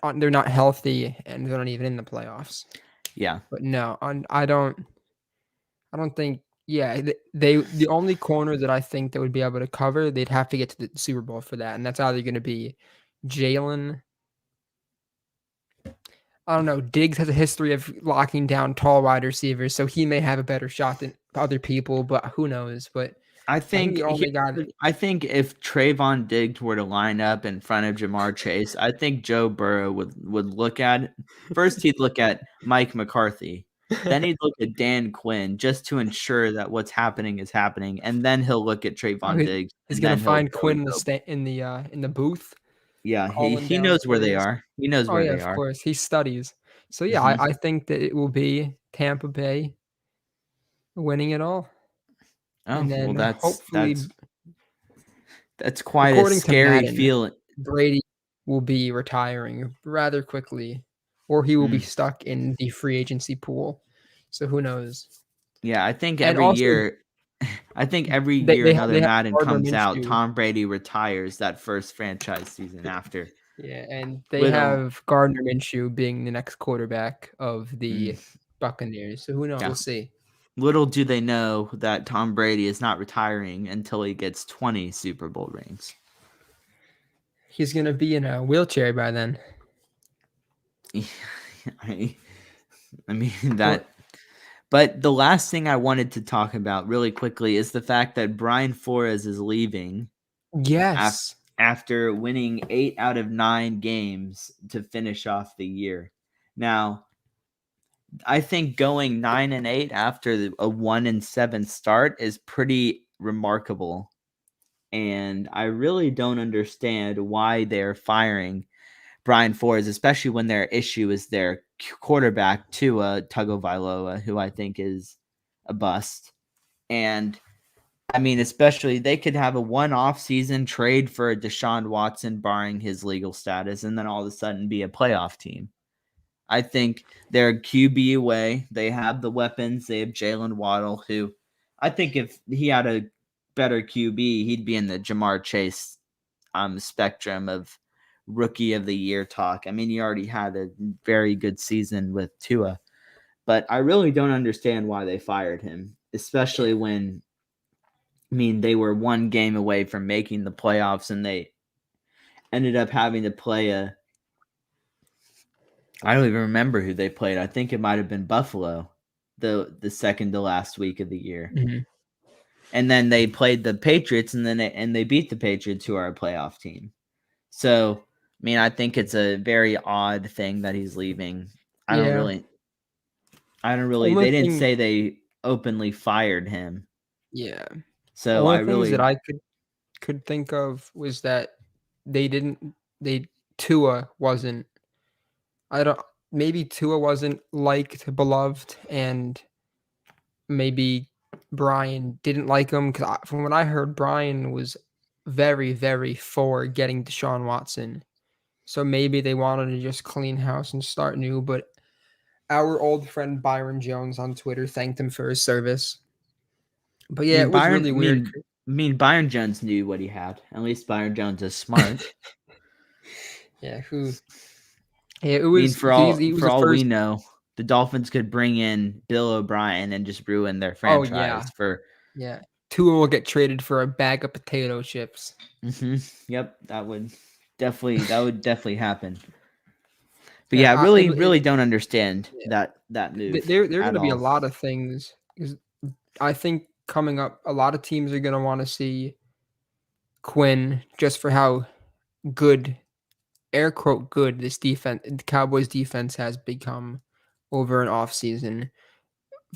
not healthy and they're not even in the playoffs. Yeah, but no, I don't think. Yeah, the only corner that I think that would be able to cover, they'd have to get to the Super Bowl for that, and that's either going to be Jalen. I don't know. Diggs has a history of locking down tall wide receivers, so he may have a better shot than other people, but who knows? But I I think think all they got. I think if Trayvon Diggs were to line up in front of Jamar Chase, I think Joe Burrow would look at it. First he'd look at Mike McCarthy. Then he'd look at Dan Quinn just to ensure that what's happening is happening, and then he'll look at Oh, Trayvon Diggs, he's and gonna then he'll find go Quinn and in the go. in the booth, Yeah, calling he down knows where they plays. are. He knows Oh where yeah, they of are. course. He studies. So yeah, Mhm. I think that it will be Tampa Bay winning it all. Oh, And well, then that's hopefully, that's quite a according to scary Madden, feeling. Brady will be retiring rather quickly, or he will be Mm. stuck in the free agency pool. So who knows? Yeah, And also, I think every year they another have Madden Gardner comes out, Minshew. Tom Brady retires that first franchise season after. Yeah, and they Little, have Gardner Minshew being the next quarterback of the mm, Buccaneers. So who knows? yeah. We'll see. Little do they know that Tom Brady is not retiring until he gets 20 Super Bowl rings. He's gonna be in a wheelchair by then. I, I mean Or that. But the last thing I wanted to talk about really quickly is the fact that Brian Flores is leaving yes. after winning 8 out of 9 games to finish off the year. Now, I think going 9-8 after a 1-7 start is pretty remarkable. And I really don't understand why they're firing Brian Flores, especially when their issue is their quarterback, Tua Tagovailoa, who I think is a bust. And I mean, especially they could have a one-off season trade for a Deshaun Watson, barring his legal status, and then all of a sudden be a playoff team. I think they're QB away. They have the weapons. They have Jalen Waddle, who I think if he had a better QB, he'd be in the Jamar Chase spectrum of rookie of the year talk. I mean, he already had a very good season with Tua, but I really don't understand why they fired him, especially when I mean they were one game away from making the playoffs and they ended up having to play a I don't even remember who they played. I think it might have been Buffalo, the second to last week of the year. Mhm. And then they played the Patriots and they beat the Patriots who are a playoff team. So, I mean, I think it's a very odd thing that he's leaving. I don't Yeah. really I don't really Only they didn't thing say they openly fired him. yeah. So, I Only things that really I could think of was that they didn't they Tua wasn't I don't maybe Tua wasn't liked, beloved, and maybe Brian didn't like him because from what I heard, Brian was very, very for getting Deshaun Watson. So maybe they wanted to just clean house and start new. But our old friend Byron Jones on Twitter thanked him for his service. But I yeah, mean it was Byron really I weird. mean I mean Byron Jones knew what he had. At least Byron Jones is smart. Yeah, who? Yeah, it I mean, was. He was for the all we first. know, the Dolphins could bring in Bill O'Brien and just ruin their Oh yeah, franchise for. yeah. Tua will get traded for a bag of potato chips. Yep, that would definitely happen. But Yeah, yeah, I really don't understand that move there are going at to be a all. lot of things. 'Cause I think coming up, a lot of teams are going to want to see Quinn just for how good, air quote good, this defense, the Cowboys defense has become over an off season.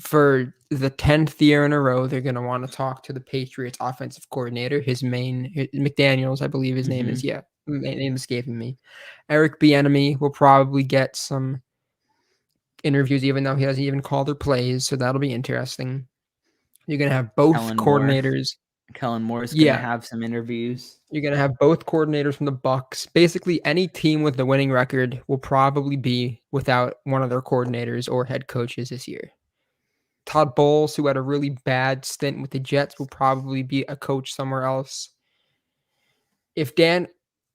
For the 10th year in a row, they're going to want to talk to the Patriots offensive coordinator, McDaniels, I believe his name Hmm. is. Yeah, name escaping me. Eric Bieniemy will probably get some interviews, even though he hasn't even called their plays. So that'll be interesting. You're gonna have both Kellen Moore, coordinators. Kellen Moore is going to Yeah, have some interviews. you're gonna have both coordinators from the Bucks. Basically, any team with the winning record will probably be without one of their coordinators or head coaches this year. Todd Bowles, who had a really bad stint with the Jets, will probably be a coach somewhere else. If Dan,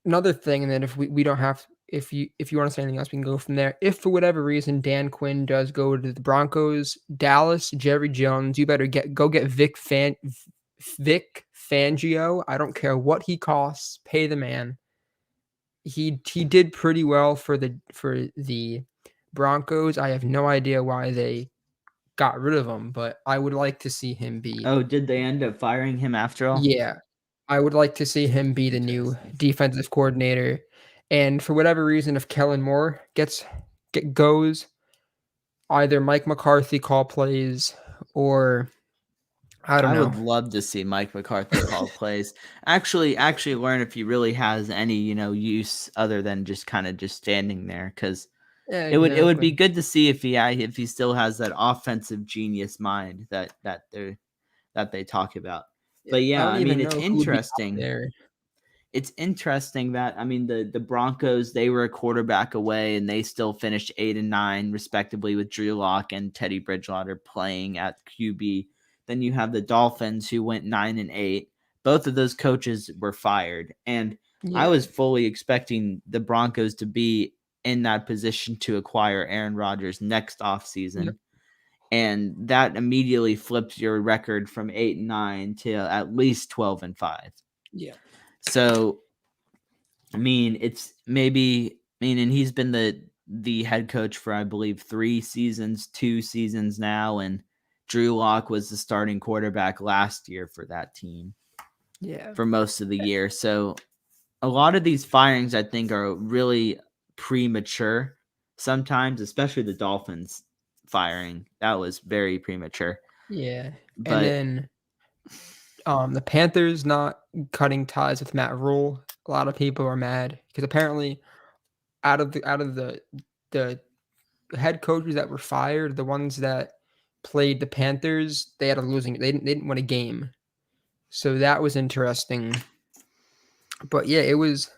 another thing, and then if we don't have, if you want to say anything else, we can go from there. If for whatever reason Dan Quinn does go to the Broncos, Dallas, Jerry Jones, you better go get Vic Fangio. I don't care what he costs, pay the man. He did pretty well for the Broncos. I have no idea why they got rid of him, but I would like to see him be. Oh, did they end up firing him after all? Yeah, I would like to see him be the new Interesting. defensive coordinator. And for whatever reason, if Kellen Moore goes, either Mike McCarthy call plays or I don't I know. would love to see Mike McCarthy call plays. Actually learn if he really has any, use other than just kind of just standing there. Because Yeah, it would be exactly. good to see if he still has that offensive genius mind that they talk about. Yeah, But I yeah, don't I mean even it's know who would be out interesting. there. It's interesting that, I mean, the Broncos, they were a quarterback away and they still finished 8-9 respectively with Drew Lock and Teddy Bridgewater playing at QB. Then you have the Dolphins who went 9-8. Both of those coaches were fired, and I Yeah, was fully expecting the Broncos to be in that position to acquire Aaron Rodgers next offseason. yep, And that immediately flips your record from 8-9 to at least 12-5. yeah, So I mean, it's maybe, and he's been the head coach for, I believe, 3 seasons, 2 seasons now, and Drew Lock was the starting quarterback last year for that team yeah, for most of the year. So a lot of these firings, I think, are really premature sometimes, especially the Dolphins firing. That was very premature. yeah. And But then the Panthers not cutting ties with Matt Rule. A lot of people are mad because apparently out of the head coaches that were fired, the ones that played the Panthers, they had a losing. They didn't win a game, so that was interesting. But yeah, it was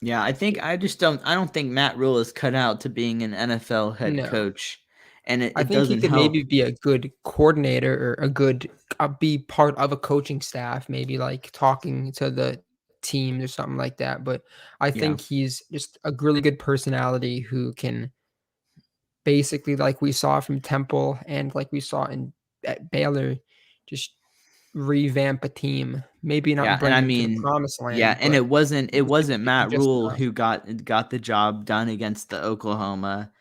yeah, I don't think Matt Rule is cut out to being an NFL head no. coach. And it, I it think he doesn't could maybe help. be a good coordinator or be part of a coaching staff, maybe like talking to the teams or something like that. But I think Yeah. he's just a really good personality who can basically, like we saw from Temple and like we saw in at Baylor, just revamp a team. Maybe not Yeah, and bring I them to the mean, promised yeah, land, and but it wasn't make it Matt just Rule enough. who got the job done against the Oklahoma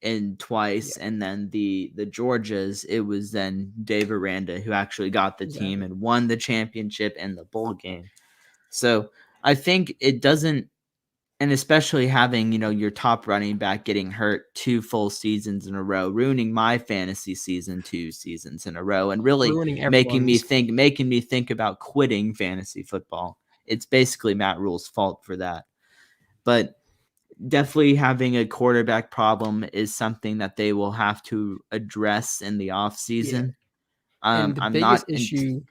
in Yeah, twice, and then the Georgias. It was then Dave Aranda who actually got the team exactly. and won the championship and the bowl game. So I think it doesn't, and especially having, your top running back getting hurt 2 full seasons in a row, ruining my fantasy season 2 seasons in a row, and really Ruining making me everyone's. think about quitting fantasy football. It's basically Matt Rule's fault for that. But definitely having a quarterback problem is something that they will have to address in the Yeah. offseason. And the I'm biggest not in, issue,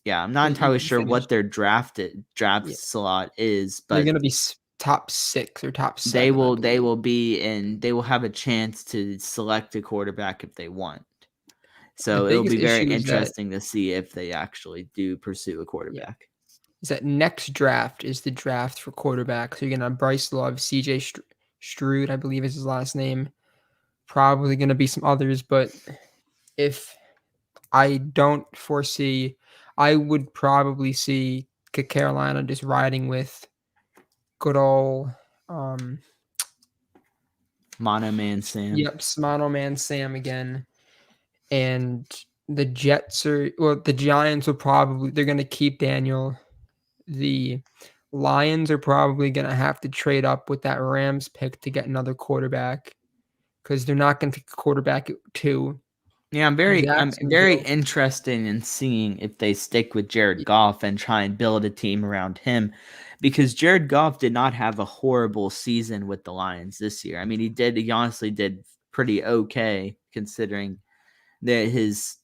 yeah, I'm not you entirely can sure finish. what their draft Yeah. slot is, They're but gonna be top 6 or top they 7, I will they believe. will be in they will have a chance to select a quarterback if they want. The So it'll biggest be very issue interesting to see if they actually do pursue a yeah, quarterback. is that next draft is the draft for quarterback. So you're gonna have Bryce Love, CJ Stroud, I believe is his last name. Probably gonna be some others, but if I don't foresee, I would probably see Carolina just riding with good old, um, Mono Man Sam. yep, Smano Man Sam again. And the Jets are, well, the Giants will probably, they're going to keep Daniel. The Lions are probably going to have to trade up with that Rams pick to get another quarterback because they're not going to pick a quarterback at 2. Yeah, I'm very Jacksonville, interested in seeing if they stick with Jared Goff and try and build a team around him, because Jared Goff did not have a horrible season with the Lions this year. I mean, he honestly did pretty okay considering that his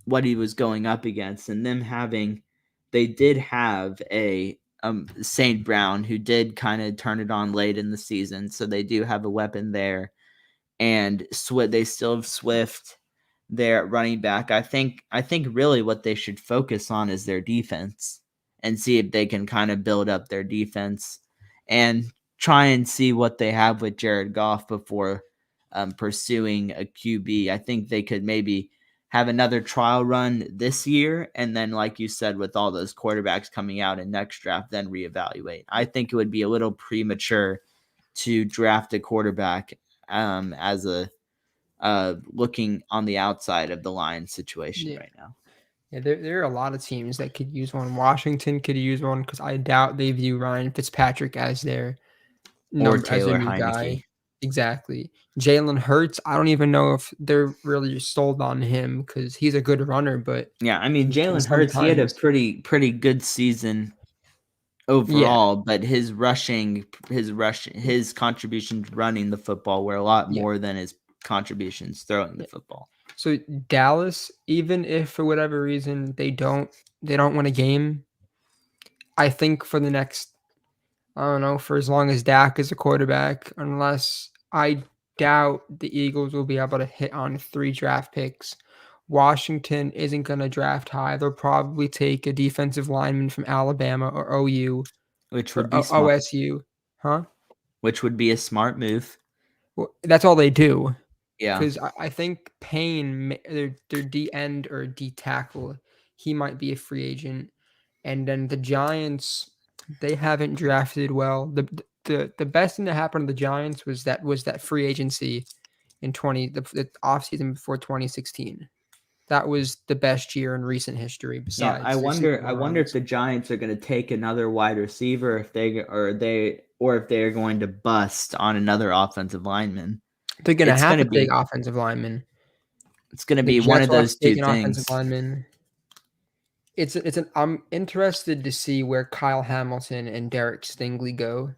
what he was going up against, and they did have a St. Brown who did kind of turn it on late in the season, so they do have a weapon there, and they still have Swift there at running back. I think really what they should focus on is their defense and see if they can kind of build up their defense and try and see what they have with Jared Goff before pursuing a QB. I think they could maybe have another trial run this year, and then, like you said, with all those quarterbacks coming out in next draft, then reevaluate. I think it would be a little premature to draft a quarterback as a looking on the outside of the Lions situation Yeah. right now. Yeah, there are a lot of teams that could use one. Washington could use one because I doubt they view Ryan Fitzpatrick as their Or number as a Taylor new guy. Heineke. Exactly. Jalen Hurts, I don't even know if they're really sold on him because he's a good runner, but Yeah, I mean he can Jalen Hurts, he had a sometimes. pretty good season Yeah, overall, but his contributions running the football were a lot yeah, more than his contributions throwing the yeah. football. So Dallas, even if for whatever reason they don't win a game, I think for the next I don't know, for as long as Dak is a quarterback, unless I doubt the Eagles will be able to hit on 3 draft picks. Washington isn't going to draft high. They'll probably take a defensive lineman from Alabama or OU Which would or be smart. OSU. Huh? Which would be a smart move. Well, that's all they do. Yeah. Because I think Payne, their D end or D tackle, he might be a free agent. And then the Giants, they haven't drafted well. The best thing that happened to the Giants was that free agency in the offseason before 2016. That was the best year in recent history Yeah, I besides their Super wonder I Bowl wonder if runs. the Giants are going to take another wide receiver if they are going to bust on another offensive lineman. They're gonna It's have going to to take be offensive linemen. it's going to The be one Jets of will have to those take two an offensive things. lineman. I'm interested to see where Kyle Hamilton and Derek Stingley go.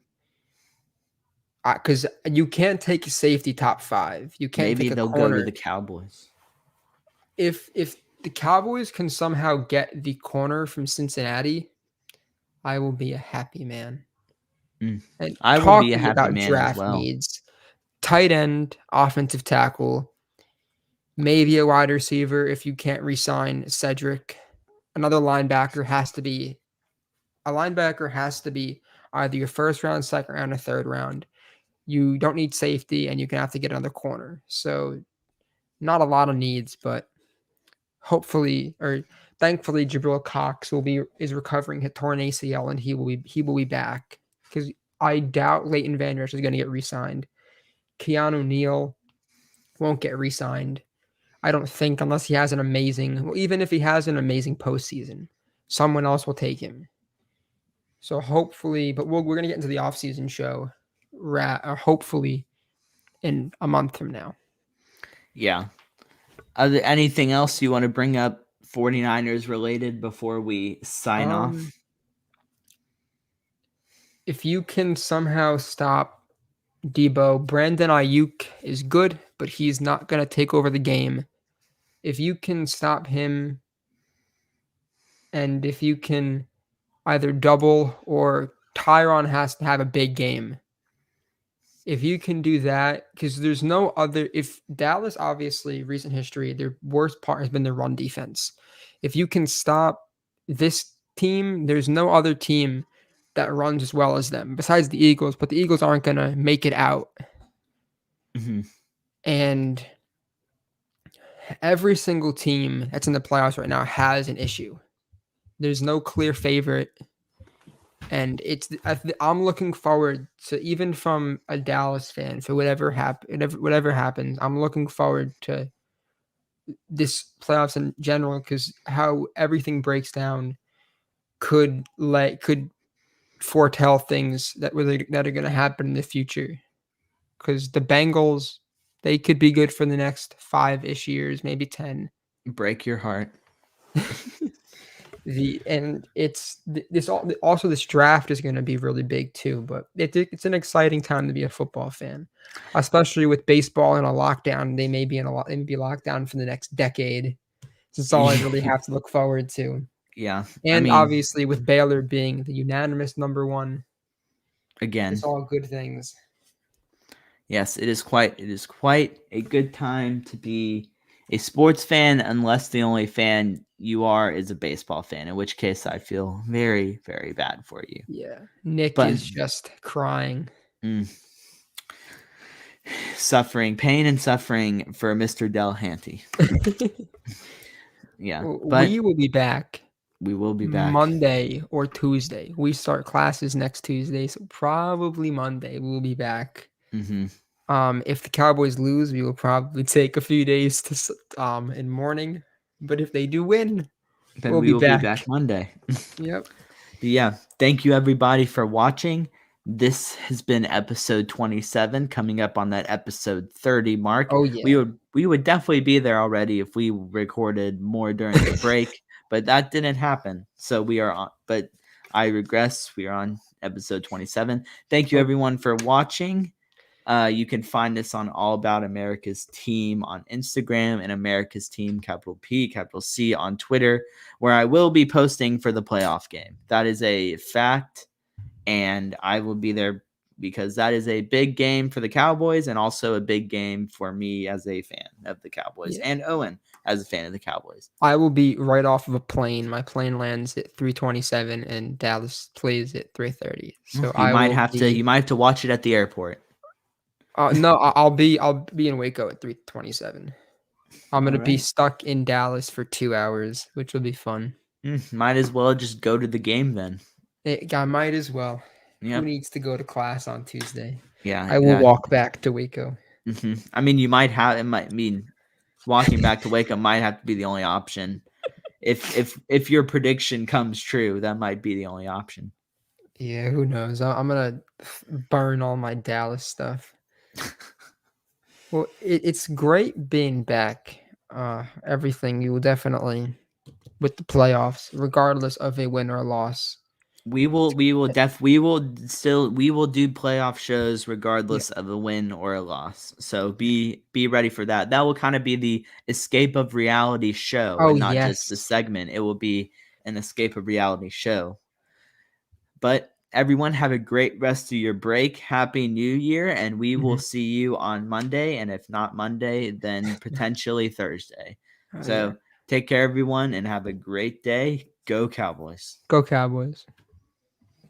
Because you can't take a safety top 5. You can't Maybe take a they'll go to corner. the Cowboys. If the Cowboys can somehow get the corner from Cincinnati, I will be a happy man. Mm. And I will be a talking happy about man as draft well. needs, tight end, offensive tackle, maybe a wide receiver if you can't re-sign Cedric. Another linebacker has to be either your first round, second round, or third round. You don't need safety, and you can have to get another corner. So not a lot of needs, but hopefully or thankfully Jabril Cox is recovering his torn ACL and he will be back because I doubt Leighton Van Der Esch is going to get re-signed. Keanu Neal won't get re-signed. I don't think unless he has even if he has an amazing postseason, someone else will take him. So hopefully, but we're going to get into the offseason show, hopefully in a month from now. Yeah. Anything else you want to bring up 49ers related before we sign off? If you can somehow stop Debo, Brandon Ayuk is good, but he's not going to take over the game. If you can stop him, and if you can either double or Tyron has to have a big game. If you can do that, because there's no other, if Dallas, obviously, recent history, their worst part has been their run defense. If you can stop this team, there's no other team that runs as well as them besides the Eagles, but the Eagles aren't going to make it out. Mm-hmm. And every single team that's in the playoffs right now has an issue. There's no clear favorite. And I'm looking forward to, even from a Dallas fan, for whatever happens, I'm looking forward to this playoffs in general because how everything breaks down could foretell things that are going to happen in the future. Because the Bengals, they could be good for the next 5-ish years, maybe 10. Break your heart. This draft is going to be really big too, but it's an exciting time to be a football fan, especially with baseball in a lockdown. They may be locked down for the next decade. That's all I really have to look forward to. Yeah, I And mean, obviously with Baylor being the unanimous number 1, again, it's all good things. yes, it is quite a good time to be a sports fan, unless the only fan you are is a baseball fan, in which case I feel very, very bad for you. Yeah, Nick But is just crying. pain and suffering for Mr. Delahanty. Yeah, but We will be back we will be back Monday or Tuesday. We start classes next Tuesday, so probably Monday we'll be back. Mm-hmm. If the Cowboys lose, we will probably take a few days in mourning. But if they do win, Then we'll we be will be back back. Monday. Yep. Yeah. Thank you everybody for watching. This has been episode 27, coming up on that episode 30 mark. Oh We yeah. would definitely be there already if we recorded more during the break, but that didn't happen. So we are on, but I regress. We are on episode 27. Thank you Oh, everyone for watching. You can find us on All About America's Team on Instagram and America's Team, capital P, capital C, on Twitter, where I will be posting for the playoff game. That is a fact, and I will be there because that is a big game for the Cowboys and also a big game for me as a fan of the Cowboys, yeah. and Owen as a fan of the Cowboys. I will be right off of a plane. My plane lands at 3:27 and Dallas plays at 3:30. So You I might will have to be watch it at the airport. no, I'll be in Waco at 3:27. I'm All gonna be right. stuck in Dallas for 2 hours, which will be fun. Might as well just go to the game then. I might as well. Who Yep. needs to go to class on Tuesday? Yeah, I will exactly. walk back to Waco. I mean, you might have it. Might mean walking back to Waco might have to be the only option. If your prediction comes true, that might be the only option. Yeah, who knows? I'm gonna burn all my Dallas stuff. Well, it's great being back. Everything you will definitely with the playoffs, regardless of a win or a loss. We will do playoff shows Yeah. regardless of a win or a loss. So be ready for that. That will kind of be the escape of reality show Oh and not just the yes. segment. It will be an escape of reality show. But everyone have a great rest of your break. Happy New Year, and we will Mhm. see you on Monday. And if not Monday, then potentially Thursday. Oh yeah. So take care, everyone, and have a great day. Go Cowboys. Go Cowboys.